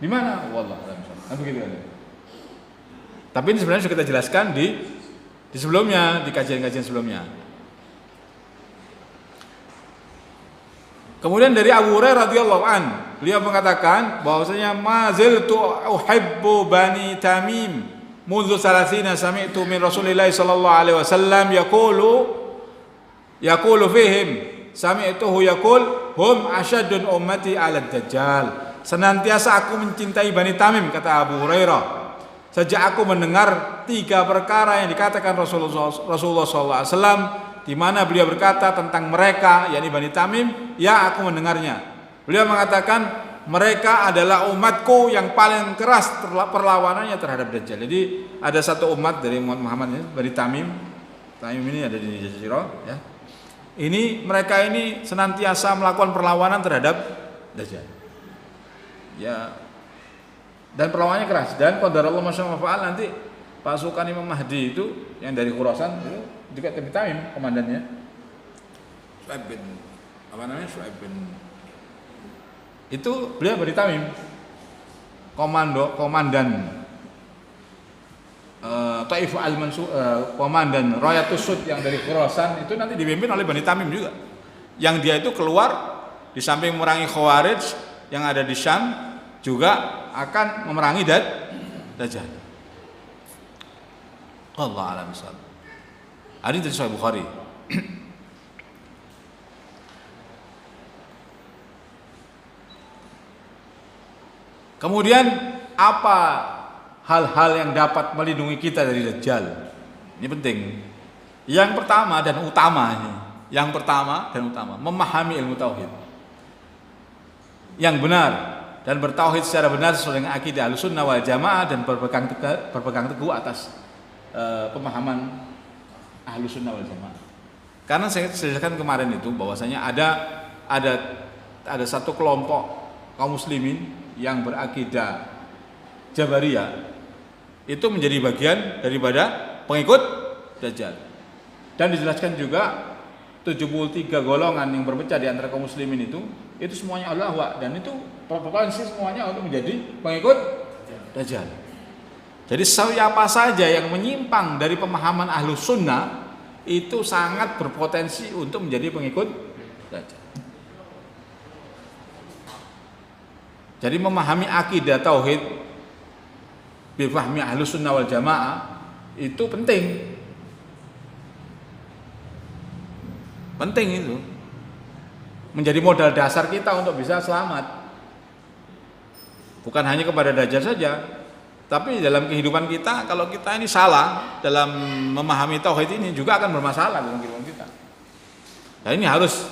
Di mana? Wallah a'lam. Nah, begitu kan. Tapi ini sebenarnya sudah kita jelaskan di sebelumnya, di kajian-kajian sebelumnya. Kemudian dari Abu Hurairah radhiyallahu an, beliau mengatakan bahwasanya maziltu uhibbu bani Tamim mundu 30 sami'tu min Rasulillah sallallahu alaihi wasallam yaqulu fihim sami'tuhu yaqul hum asyaddun ummati 'ala Dajjal. Senantiasa aku mencintai Bani Tamim, kata Abu Hurairah, sejak aku mendengar 3 perkara yang dikatakan Rasulullah SAW, di mana beliau berkata tentang mereka, yakni Bani Tamim, ya aku mendengarnya. Beliau mengatakan mereka adalah umatku yang paling keras perlawanannya terhadap Dajjal. Jadi ada satu umat dari umat Muhammad, Bani Tamim. Tamim ini ada di Jazirah, ya. Ini mereka ini senantiasa melakukan perlawanan terhadap Dajjal. Ya, dan perlawanannya keras. Dan qadarullah masyaallah fa'al, nanti pasukan Imam Mahdi itu yang dari Khurasan itu juga Bani Tamim komandannya. Syu'aib bin itu beliau Bani Tamim. Komandan Taif al-Mansur, komandan Rayatus Sud yang dari Khurasan itu nanti dipimpin oleh Bani Tamim juga. Yang dia itu keluar di samping memerangi Khawarij yang ada di Syam, juga akan memerangi Dajjal. Allah a'lam bishawab. Hadis dari Sahih Bukhari. Kemudian apa hal-hal yang dapat melindungi kita dari Dajjal? Ini penting. Yang pertama dan utama memahami ilmu tauhid yang benar dan bertauhid secara benar sesuai dengan akidah Ahlussunnah wal Jamaah dan berpegang teguh atas pemahaman Ahlussunnah wal Jamaah. Karena saya jelaskan kemarin itu bahwasanya ada satu kelompok kaum muslimin yang berakidah Jabariyah itu menjadi bagian daripada pengikut Dajjal. Dan dijelaskan juga 73 golongan yang berpecah di antara kaum muslimin itu semuanya Allah dan itu berpotensi semuanya untuk menjadi pengikut Dajjal. Jadi siapa saja yang menyimpang dari pemahaman Ahlus Sunnah itu sangat berpotensi untuk menjadi pengikut Dajjal. Jadi memahami akidah tauhid bifahmi Ahlus Sunnah wal Jamaah itu penting. Penting itu. Menjadi modal dasar kita untuk bisa selamat. Bukan hanya kepada Dajjal saja, tapi dalam kehidupan kita, kalau kita ini salah dalam memahami tauhid ini juga akan bermasalah dalam kehidupan kita. Dan ini harus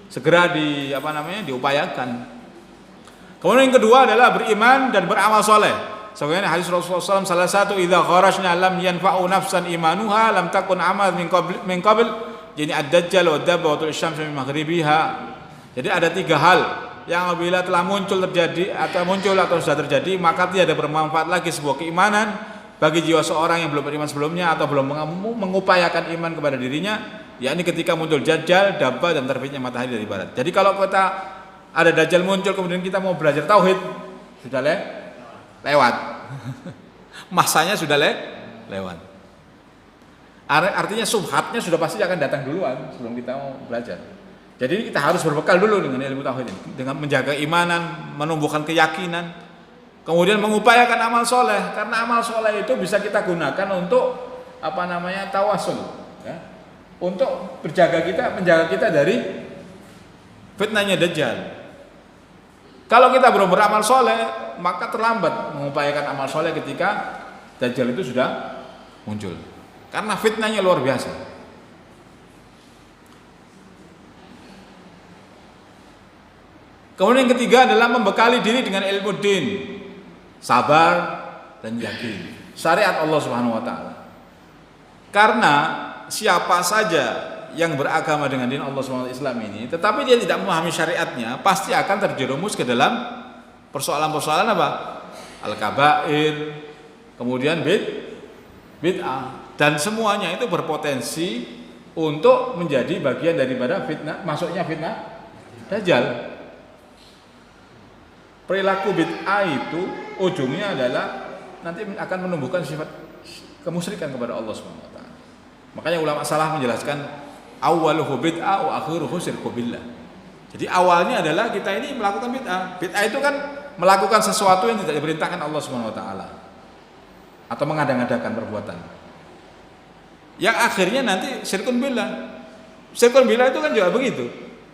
segera diupayakan. Kemudian yang kedua adalah beriman dan beramal soleh. Sebagaimana hadis Rasulullah SAW, salah satu idza kharajna lam yanfa'u nafsan imanuha lam takun amal min qabl jadi ad-dajjal wa dabba wa syamsu min maghribiha. Jadi ada 3 hal yang apabila telah muncul atau sudah terjadi, maka tidak ada bermanfaat lagi sebuah keimanan bagi jiwa seorang yang belum beriman sebelumnya atau belum mengupayakan iman kepada dirinya, yakni ketika muncul Dajjal, dabba dan terbitnya matahari dari barat. Jadi kalau kita ada Dajjal muncul kemudian kita mau belajar tauhid, sudah lewat. Masanya sudah lewat. Artinya subhatnya sudah pasti akan datang duluan sebelum kita mau belajar. Jadi kita harus berbekal dulu dengan ilmu tauhid ini, dengan menjaga imanan, menumbuhkan keyakinan, kemudian mengupayakan amal soleh, karena amal soleh itu bisa kita gunakan untuk tawasul, ya, untuk menjaga kita dari fitnahnya Dajjal. Kalau kita belum beramal soleh, maka terlambat mengupayakan amal soleh ketika Dajjal itu sudah muncul. Karena fitnahnya luar biasa. Kemudian yang ketiga adalah membekali diri dengan ilmu din, sabar dan yakin. Syariat Allah Subhanahu wa taala. Karena siapa saja yang beragama dengan din Allah SWT Islam ini, tetapi dia tidak memahami syariatnya, pasti akan terjerumus ke dalam persoalan-persoalan apa? Al-kabair, kemudian bid'ah, dan semuanya itu berpotensi untuk menjadi bagian daripada fitnah, masuknya fitnah Dajjal. Perilaku bid'ah itu ujungnya adalah nanti akan menumbuhkan sifat kemusyrikan kepada Allah SWT. Makanya ulama salah menjelaskan awwaluhu bid'ah wa akhiruhu syirku billah. Jadi awalnya adalah kita ini melakukan bid'ah. Bid'ah itu kan melakukan sesuatu yang tidak diperintahkan Allah SWT atau mengada-ngadakan perbuatan. Yang akhirnya nanti syirkun billah. Syirkun billah itu kan juga begitu,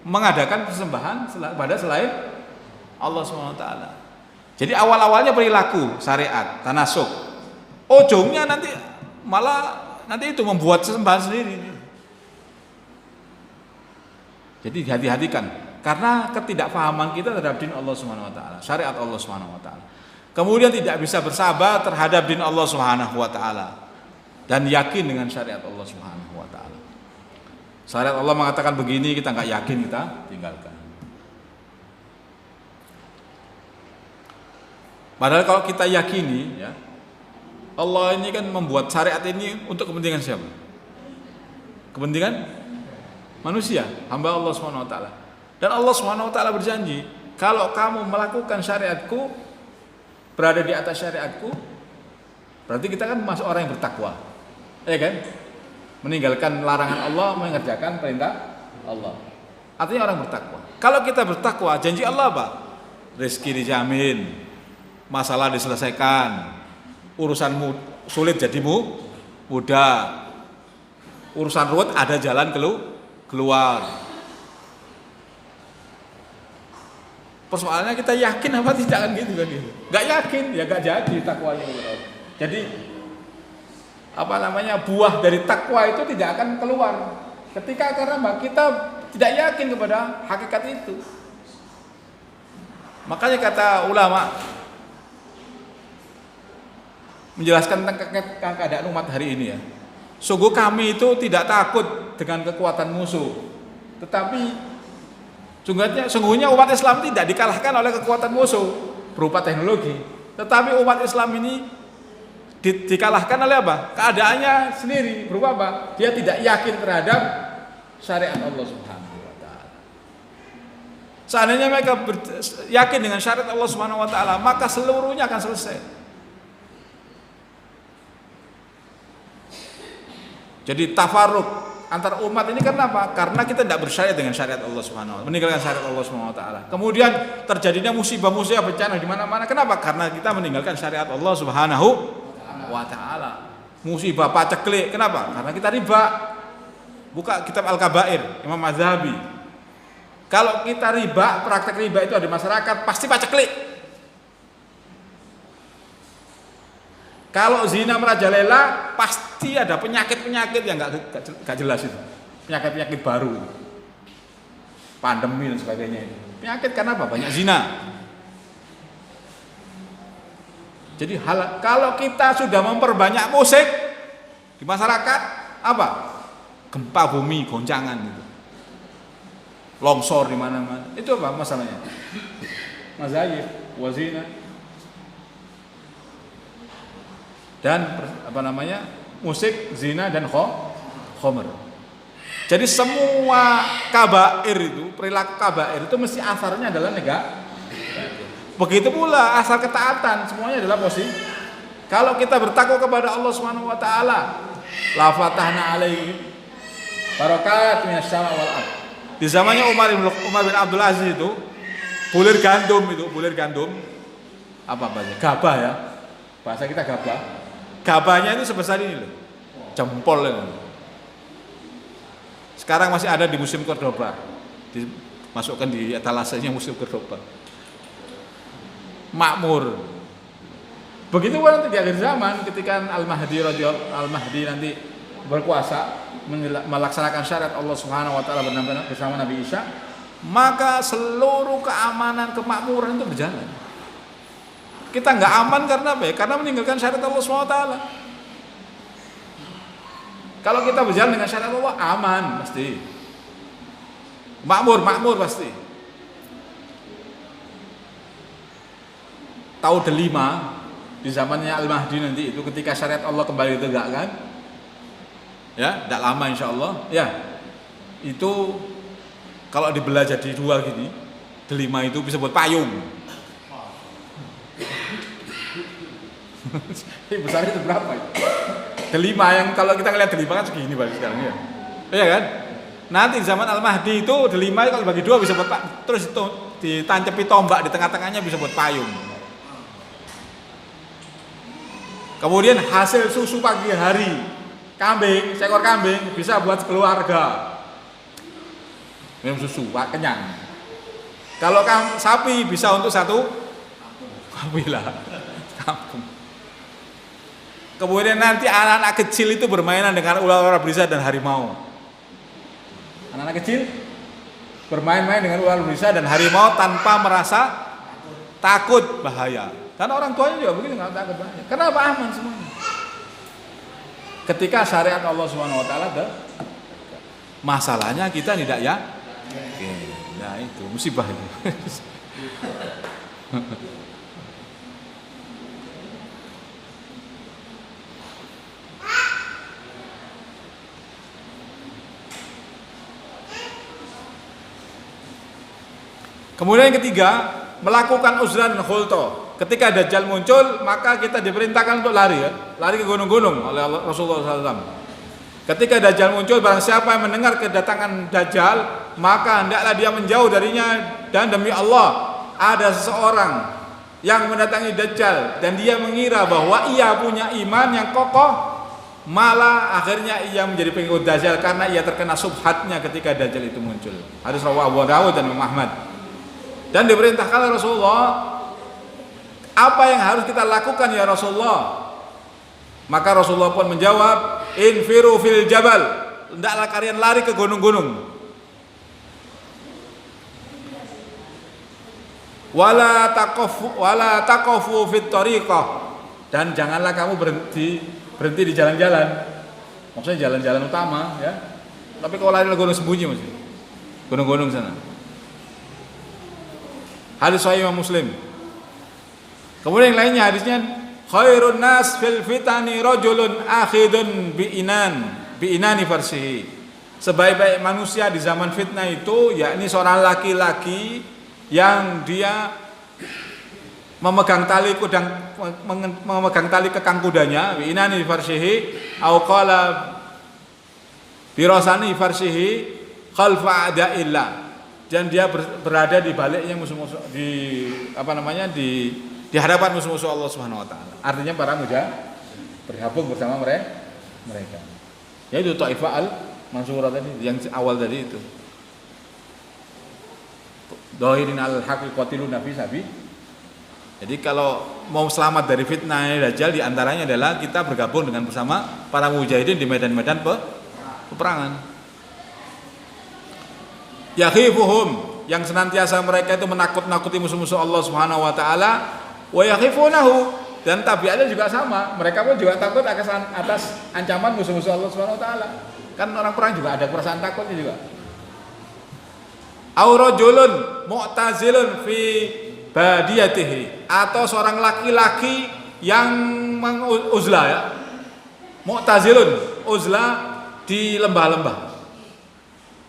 mengadakan persembahan pada selain Allah SWT. Jadi awal-awalnya perilaku syariat, tanasuk. Ujungnya nanti malah nanti itu membuat sesembahan sendiri. Jadi hati-hatikan karena ketidakpahaman kita terhadap din Allah SWT, syariat Allah SWT. Kemudian tidak bisa bersabar terhadap din Allah SWT dan yakin dengan syariat Allah SWT. Syariat Allah mengatakan begini, kita nggak yakin, kita tinggalkan. Padahal kalau kita yakini, ya, Allah ini kan membuat syariat ini untuk kepentingan siapa? Kepentingan manusia, hamba Allah SWT. Dan Allah SWT berjanji, kalau kamu melakukan syariatku, berada di atas syariatku, berarti kita kan masuk orang yang bertakwa, ya kan? Meninggalkan larangan Allah, mengerjakan perintah Allah. Artinya orang bertakwa. Kalau kita bertakwa, janji Allah apa? Rezeki dijamin, masalah diselesaikan, urusanmu sulit jadi mudah, urusan ruwet ada jalan keluar. Persoalannya kita yakin apa tidak kan gitu kan gitu. Gak yakin ya gak jadi takwanya. Jadi buah dari takwa itu tidak akan keluar ketika karena kita tidak yakin kepada hakikat itu. Makanya kata ulama menjelaskan tentang keadaan umat hari ini, ya, sungguh kami itu tidak takut dengan kekuatan musuh, tetapi sungguhnya umat Islam tidak dikalahkan oleh kekuatan musuh berupa teknologi, tetapi umat Islam ini dikalahkan oleh apa? Keadaannya sendiri berupa apa? Dia tidak yakin terhadap syariat Allah Subhanahu wa taala. Seandainya mereka yakin dengan syariat Allah Subhanahu wa taala, maka seluruhnya akan selesai. Jadi tafarruq antar umat ini kenapa? Karena kita tidak bersyariat dengan syariat Allah Subhanahu wa taala, meninggalkan syariat Allah Subhanahu wa taala. Kemudian terjadinya musibah-musibah bencana di mana-mana. Kenapa? Karena kita meninggalkan syariat Allah Subhanahu wa taala. Musibah paceklik, kenapa? Karena kita riba. Buka kitab Al-Kabair Imam Mazhabi. Kalau kita riba, praktek riba itu ada di masyarakat, pasti paceklik. Kalau zina merajalela, pasti ada penyakit-penyakit yang gak jelas itu. Penyakit-penyakit baru. Pandemi dan sebagainya itu. Penyakit karena apa? Banyak zina. Jadi kalau kita sudah memperbanyak musik di masyarakat, apa? Gempa bumi, goncangan gitu. Longsor di mana-mana. Itu apa masalahnya? Mazayif, wazina. Dan musik, zina dan khomer. Jadi semua kabair itu, perilaku kabair itu mesti asarnya adalah negatif. Begitu pula asal ketaatan, semuanya adalah positif. Kalau kita bertakwa kepada Allah Subhanahu wa taala, la fatahna alaihi barakat minas sama wal ard. Di zamannya Umar bin Abdul Aziz itu bulir gandum apa bahasa? Gabah ya. Bahasa kita gabah. Gabahnya itu sebesar ini loh. Jempol ini. Sekarang masih ada di Museum Cordoba. Dimasukkan di etalasenya Museum Cordoba. Makmur. Begitu pun nanti di akhir zaman ketika Al-Mahdi nanti berkuasa melaksanakan syariat Allah Subhanahu wa taala bersama Nabi Isa, maka seluruh keamanan kemakmuran itu berjalan. Kita nggak aman karena apa ya? Karena meninggalkan syariat Allah Subhanahu wa taala. Kalau kita berjalan dengan syariat Allah aman pasti. Makmur pasti. Tahu delima di zamannya Al-Mahdi nanti itu ketika syariat Allah kembali ditegakkan, ya, tidak lama insya Allah, ya, itu kalau dibelah jadi dua gini, delima itu bisa buat payung. Besarnya itu berapa? Delima yang kalau kita ngeliat delima kan segini balik sekarang ya, iya kan? Nanti di zaman Al-Mahdi itu delima kalau bagi dua bisa buat terus itu ditancepi tombak di tengah-tengahnya bisa buat payung. Kemudian hasil susu pagi hari kambing, seekor kambing bisa buat keluarga minum susu, kenyang. Kalau sapi bisa untuk satu kabilah kampung. Kemudian nanti anak-anak kecil itu bermainan dengan ular-ular berbisa dan harimau. Anak-anak kecil bermain-main dengan ular berbisa dan harimau tanpa merasa takut bahaya. Karena orang tuanya juga begitu, nggak takut bahaya. Kenapa aman semuanya? Ketika syariat Allah Subhanahu Wa Taala masalahnya kita tidak ya. Oke, nah itu musibah itu. Kemudian yang ketiga, melakukan uzlah dan khulto. Ketika Dajjal muncul, maka kita diperintahkan untuk lari, ya? Lari ke gunung-gunung oleh Rasulullah SAW. Ketika Dajjal muncul, barang siapa yang mendengar kedatangan Dajjal, maka hendaklah dia menjauh darinya. Dan demi Allah, ada seseorang yang mendatangi Dajjal dan dia mengira bahwa ia punya iman yang kokoh, malah akhirnya ia menjadi pengikut Dajjal karena ia terkena subhatnya ketika Dajjal itu muncul. Hadis riwayat Abu Dawud dan Imam Ahmad. Dan diperintahkan oleh Rasulullah, apa yang harus kita lakukan ya Rasulullah? Maka Rasulullah pun menjawab, infiru fil jabal, hendaklah kalian lari ke gunung-gunung. Wala taqafu fit tariqah, dan janganlah kamu berhenti di jalan-jalan. Maksudnya jalan-jalan utama, ya. Tapi kalau lari ke gunung sembunyi masih. Gunung-gunung sana. Hadis sahih Imam Muslim. Kemudian yang lainnya hadisnya, khairun nas fil fitani rajulun akhidun biinani farsihi. Sebaik-baik manusia di zaman fitnah itu yakni seorang laki-laki yang dia memegang tali kekang kudanya, biinani farsihi au qala birasani farsihi khalfa a'da'illah. Dan dia berada di baliknya musuh-musuh di hadapan musuh-musuh Allah Subhanahu Wa Taala. Artinya para mujahid bergabung bersama mereka. Ya itu Taifah al-Mansurah tadi yang awal tadi itu. Dohirin al-haqi qatiluna fi sabi. Jadi kalau mau selamat dari fitnah Dajjal, di antaranya adalah kita bergabung dengan bersama para mujahidin di medan-medan peperangan. Yakhifuhum, yang senantiasa mereka itu menakut-nakuti musuh-musuh Allah Subhanahu Wa Taala. Wa yakhifunahu, dan tabiatnya juga sama, mereka pun juga takut atas ancaman musuh-musuh Allah Subhanahu Wa Taala. Kan orang perang juga ada perasaan takutnya juga. Au rajulun mu'tazilun fi badiyatihi, atau seorang laki-laki yang menguzlah, ya. Mu'tazilun, uzlah di lembah-lembah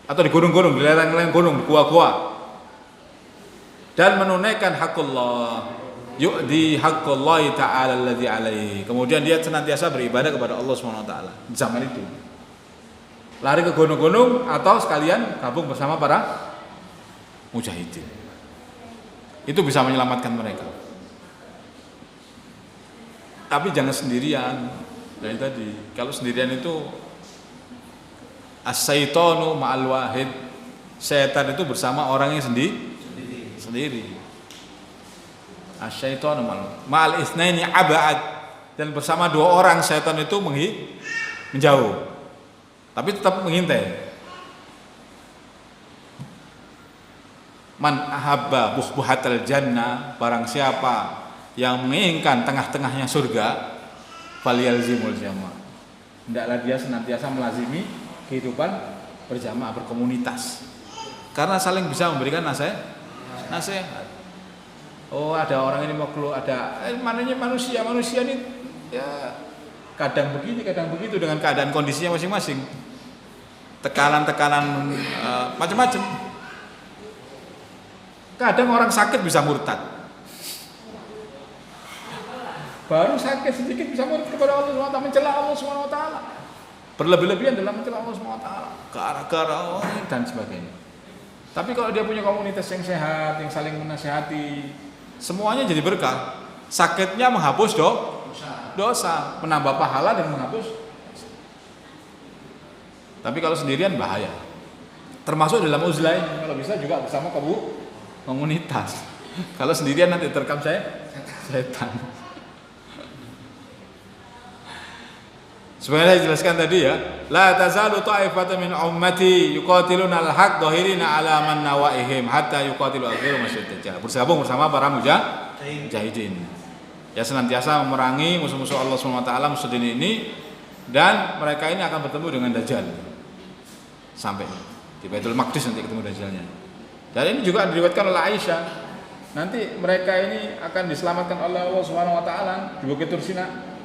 atau di gunung-gunung, di lereng-lereng gunung, di gua-gua, dan menunaikan hakullah, yu'di haqullahi ta'ala alladzi alaihi. Kemudian dia senantiasa beribadah kepada Allah Subhanahu Wa Taala di zaman itu. Lari ke gunung-gunung atau sekalian gabung bersama para mujahidin. Itu bisa menyelamatkan mereka. Tapi jangan sendirian. Dari tadi, kalau sendirian itu as-syaitanu ma'al wahid, setan itu bersama orang yang sendiri. As-syaitanu ma'al itsnaini ab'ad, dan bersama dua orang setan itu menjauh, tapi tetap mengintai. Man ahabba buhbuhatal jannah, barang siapa yang menginginkan tengah-tengahnya surga, falyalzimul jamaah, hendaklah dia senantiasa melazimi kehidupan berjamaah, berkomunitas. Karena saling bisa memberikan nasihat. Oh, ada orang ini mau keluar, ada mananya manusia ini ya kadang begini, kadang begitu dengan keadaan kondisinya masing-masing. Tekanan macam-macam. Kadang orang sakit bisa murtad. Baru sakit sedikit bisa murtad kepada Allah SWT, mencela Allah SWT. Berlebih-lebihan dalam mencela Allah SWT, gara-gara dan sebagainya. Tapi kalau dia punya komunitas yang sehat, yang saling menasihati, semuanya jadi berkah. Sakitnya menghapus dosa, menambah pahala dan menghapus. Tapi kalau sendirian bahaya. Termasuk dalam uzlah ini, kalau bisa juga bersama komunitas. Kalau sendirian nanti terkam setan. Sebenarnya saya jelaskan tadi ya, la tazalu ta'ifatun min ummati yuqatiluna al-haq dhahirina ala man nawaihim hatta yuqatilu akhiru masyid dajjal. Bergabung bersama para mujahidin. Ya senantiasa memerangi musuh-musuh Allah SWT musuh ini, dan mereka ini akan bertemu dengan Dajjal. Sampai di Baitul Maqdis nanti ketemu Dajjalnya. Dan ini juga diriwayatkan oleh Aisyah. Nanti mereka ini akan diselamatkan oleh Allah SWT di Bukit Tursina.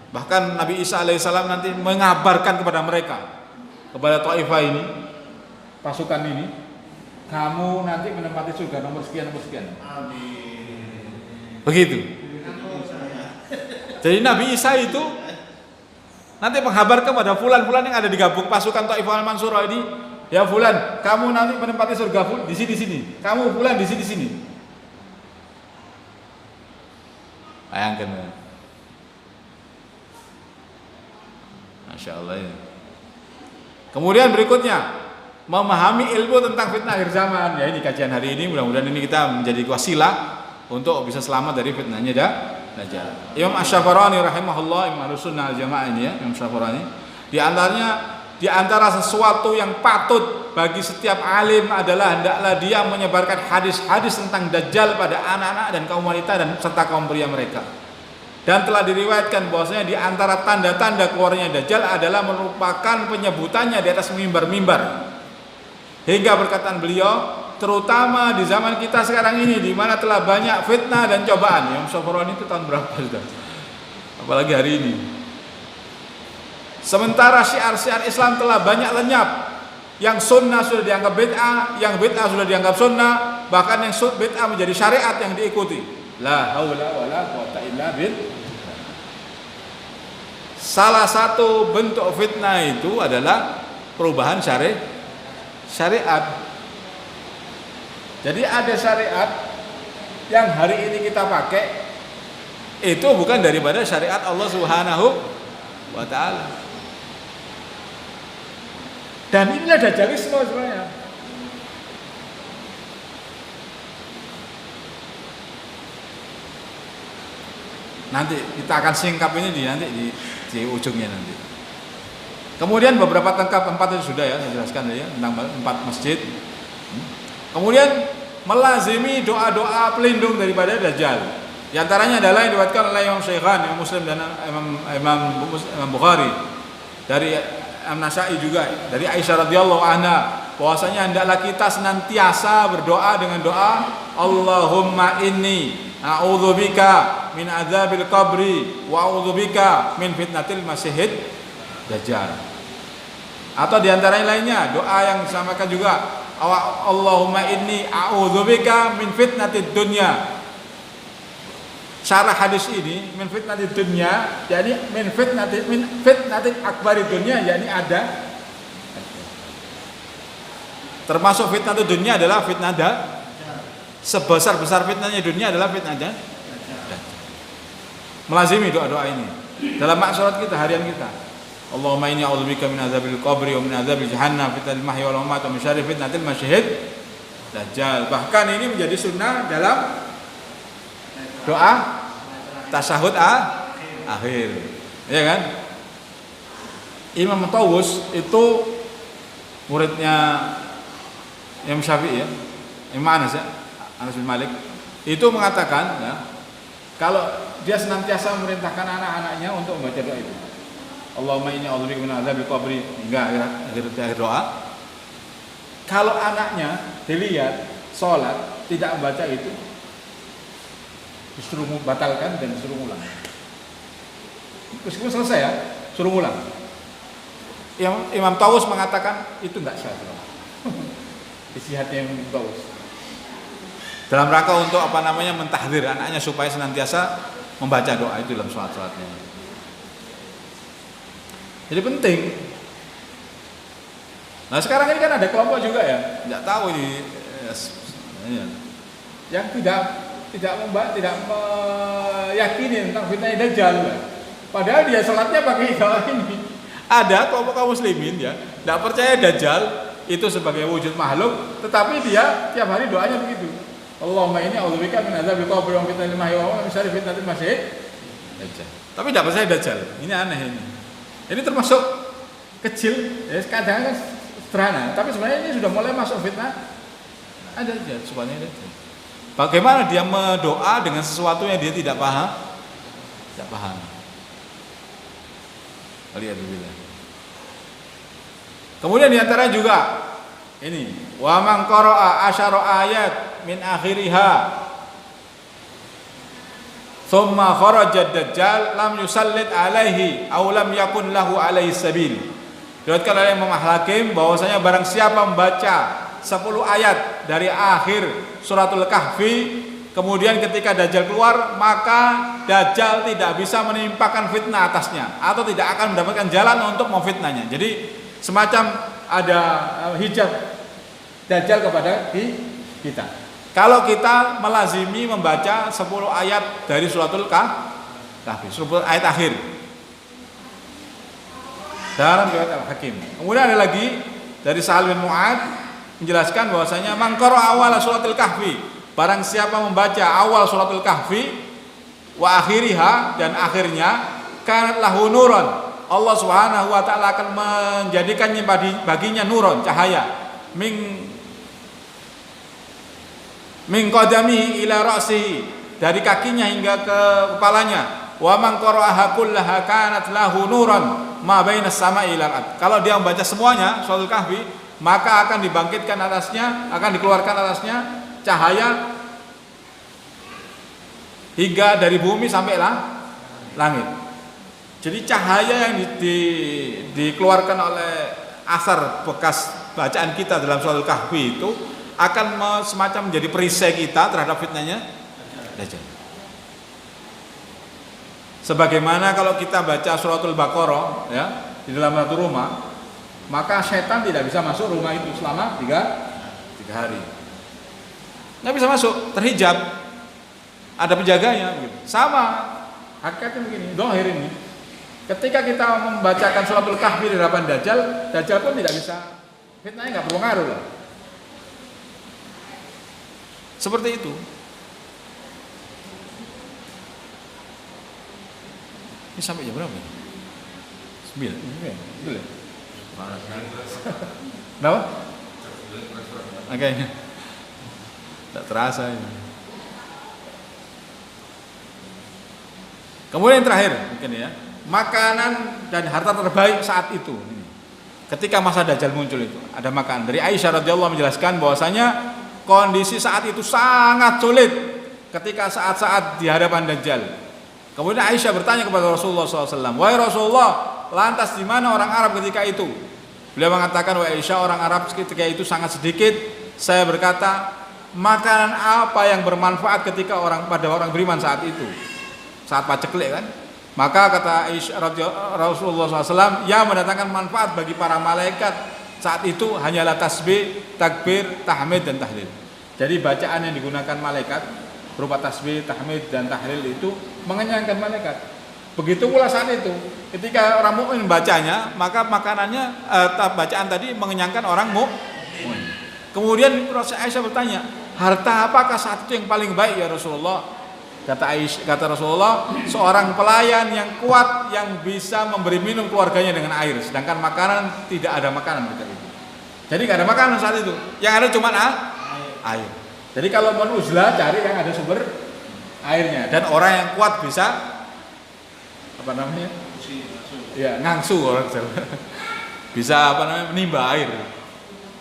Bahkan Nabi Isa alaihissalam nanti mengabarkan kepada mereka, kepada Taifah ini, pasukan ini, kamu nanti menempati surga nomor sekian. Amin. Begitu. Jadi Nabi Isa itu nanti menghabarkan kepada fulan-fulan yang ada di gabung pasukan Taifah al-Mansurah ini, ya fulan, kamu nanti menempati surga di sini. Kamu fulan di sini. Bayangkan. Masya Allah ya. Kemudian berikutnya, memahami ilmu tentang fitnah akhir zaman. Ya ini kajian hari ini, mudah-mudahan ini kita menjadi wasilah untuk bisa selamat dari fitnahnya Dajjal. Imam Asy-Syafi'i rahimahullah, Imam Ahlussunnah Jamaah ini ya, Imam Syafi'i. Di antara sesuatu yang patut bagi setiap alim adalah hendaklah dia menyebarkan hadis-hadis tentang Dajjal pada anak-anak dan kaum wanita dan serta kaum pria mereka. Dan telah diriwayatkan bahwasanya di antara tanda-tanda keluarnya Dajjal adalah merupakan penyebutannya di atas mimbar-mimbar. Hingga perkataan beliau, terutama di zaman kita sekarang ini di mana telah banyak fitnah dan cobaan. Yang Syafi'i itu tahun berapa sudah? Apalagi hari ini. Sementara syiar-syiar Islam telah banyak lenyap. Yang sunnah sudah dianggap bid'ah, yang bid'ah sudah dianggap sunnah, bahkan yang bid'ah menjadi syariat yang diikuti. La haula wala quwata illa billah. Salah satu bentuk fitnah itu adalah perubahan syariat. Jadi ada syariat yang hari ini kita pakai itu bukan daripada syariat Allah Subhanahu wa taala. Dan inilah Dajjalisme sebenarnya. Nanti kita akan singkap ini di ujungnya nanti. Kemudian beberapa tempat itu sudah ya saya jelaskan ya tentang 4 masjid. Kemudian melazimi doa-doa pelindung daripada Dajjal. Di antaranya adalah yang diriwayatkan oleh Imam Syaikhan, Imam Muslim dan Imam Bukhari, dari An-Nasa'i juga dari Aisyah radhiyallahu anha bahwasanya hendaklah kita senantiasa berdoa dengan doa Allahumma inni a'udzubika min adzabil qabri wa a'udzubika min fitnatil masiihid dajjal. Atau di antara lainnya doa yang disamakan juga Allahumma inni a'udzubika min fitnatid dunya. Syarah hadis ini min fitnatid dunya, jadi min fitnatil akbarid dunya, yakni ada termasuk fitnatid dunya adalah fitnah sebesar-besar fitnahnya dunia adalah fitnah Dajjal. Melazimi doa-doa ini dalam maksud kita harian kita. Allahumma inni a'udzubika min adzabil qabri wa min adzabil jahannam fitnatil mahya wal mamat wa min syarri fitnatil masiihid dajjal. Bahkan ini menjadi sunnah dalam doa tasyahud akhir. Ya kan? Imam Tawus itu muridnya Imam Syafi'i ya. Imam Anas ya. Anas bin Malik itu mengatakan ya, kalau dia senantiasa memerintahkan anak-anaknya untuk membaca doa itu. Allahumma inni a'udzubika min adzabil qabri hingga akhir doa. Kalau anaknya dilihat sholat tidak membaca itu, disuruh batalkan dan disuruh ulang. Meskipun selesai ya, suruh ulang. Imam Tawus mengatakan itu enggak sah. Istihadnya Imam Tawus. Dalam rangka untuk mentahdir anaknya supaya senantiasa membaca doa itu dalam sholat-sholatnya. Jadi penting. Nah sekarang ini kan ada kelompok juga ya, tidak tahu ini yang tidak meyakini tentang fitnah Dajjal. Padahal dia sholatnya pakai doa ini. Ada kelompok kaum muslimin ya, tidak percaya Dajjal itu sebagai wujud makhluk, tetapi dia tiap hari doanya begitu. Allahumma inni a'udzubika min adzabil qabri wa min fitnatil mahya wa min syarri fitnatil masih Dajjal. Tapi tidak percaya Dajjal. Ini aneh ini. Ini termasuk kecil, ya kadang kan sederhana, tapi sebenarnya ini sudah mulai masuk fitnah. Ada aja sebenarnya. Bagaimana dia mendoa dengan sesuatu yang dia tidak paham? Tidak paham. Lihat dulu. Kemudian diantara juga ini, wa man qara'a asyara ayat min akhiriha thumma kharaja dajjal lam yusallit alaihi aw lam yakun lahu alaihi sabil. Diriwayatkan oleh Imam Hakim bahwasanya barang siapa membaca 10 ayat dari akhir suratul Kahfi, kemudian ketika Dajjal keluar, maka Dajjal tidak bisa menimpakan fitnah atasnya atau tidak akan mendapatkan jalan untuk memfitnahnya. Jadi semacam ada hijab Dajjal kepada kita. Kalau kita melazimi membaca 10 ayat dari suratul Kahfi, 10 ayat akhir dalam riwayat Al-Hakim. Kemudian ada lagi dari Sa'al bin Mu'adz menjelaskan bahwasanya man qara'a awal suratul Kahfi, barang siapa membaca awal suratul Kahfi wa akhiriha dan akhirnya, kanat lahu nuron, Allah Subhanahu wa taala akan menjadikannya baginya nuron, cahaya, min qadamihi ila ra'sihi, dari kakinya hingga ke kepalanya. Wa man qara'aha kullaha kanat lahu nuran ma bainas sama'i ila al-ard. Kalau dia membaca semuanya suratul Kahfi, maka akan dibangkitkan atasnya, akan dikeluarkan atasnya cahaya hingga dari bumi sampailah langit. Jadi cahaya yang dikeluarkan oleh asar bekas bacaan kita dalam suratul Kahfi itu akan semacam menjadi perisai kita terhadap fitnahnya Dajjal. Sebagaimana kalau kita baca suratul Baqarah ya di dalam satu rumah, maka setan tidak bisa masuk rumah itu selama 3 hari. Nggak bisa masuk, terhijab. Ada penjaganya gitu. Sama hakikatnya begini, zahir ini. Ketika kita membacakan suratul Kahfi di hadapan Dajjal, Dajjal pun tidak bisa, fitnahnya nggak berpengaruh lah. Seperti itu. Ini sampai jam berapa? 9. Betul ya? Kenapa? Oke. Tak terasa ini. Kemudian yang terakhir mungkin ya, makanan dan harta terbaik saat itu. Ketika masa Dajjal muncul itu, ada makanan. Dari Aisyah radhiyallahu menjelaskan bahwasanya kondisi saat itu sangat sulit ketika saat-saat di hadapan Dajjal. Kemudian Aisyah bertanya kepada Rasulullah SAW, wahai Rasulullah, lantas di mana orang Arab ketika itu? Beliau mengatakan, wahai Aisyah, orang Arab ketika itu sangat sedikit. Saya berkata, makanan apa yang bermanfaat ketika pada orang beriman saat itu? Saat paceklik kan? Maka kata Aisyah, Rasulullah SAW, yang mendatangkan manfaat bagi para malaikat saat itu hanyalah tasbih, takbir, tahmid dan tahlil. Jadi bacaan yang digunakan malaikat berupa tasbih, tahmid dan tahlil itu mengenyangkan malaikat. Begitu pula saat itu, ketika orang mukmin bacanya, maka makanannya bacaan tadi mengenyangkan orang mukmin. Kemudian Aisyah bertanya, harta apakah saat itu yang paling baik ya Rasulullah? Kata Rasulullah, seorang pelayan yang kuat yang bisa memberi minum keluarganya dengan air, sedangkan makanan tidak ada makanan ketika itu. Jadi nggak ada makanan saat itu, yang ada cuma air. Jadi kalau mau uzlah cari yang ada sumber airnya, dan orang yang kuat bisa Ya, ngangsu orang Jawa. Bisa apa namanya menimba air.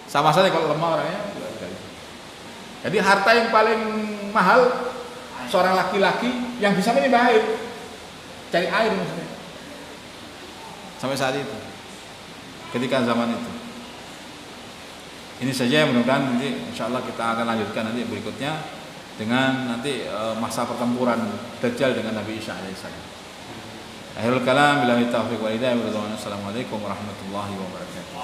Sama saja kalau lemah orangnya. Jadi harta yang paling mahal seorang laki-laki yang bisa menimba air, cari air maksudnya. Sampai saat itu, ketika zaman itu. Ini saja, mudah-mudahan nanti insya Allah kita akan lanjutkan nanti berikutnya dengan nanti masa pertempuran Dajjal dengan Nabi Isa alaihissalam. Akhirul kalam billahi taufiq wal hidayah. Wassalamualaikum warahmatullahi wabarakatuh.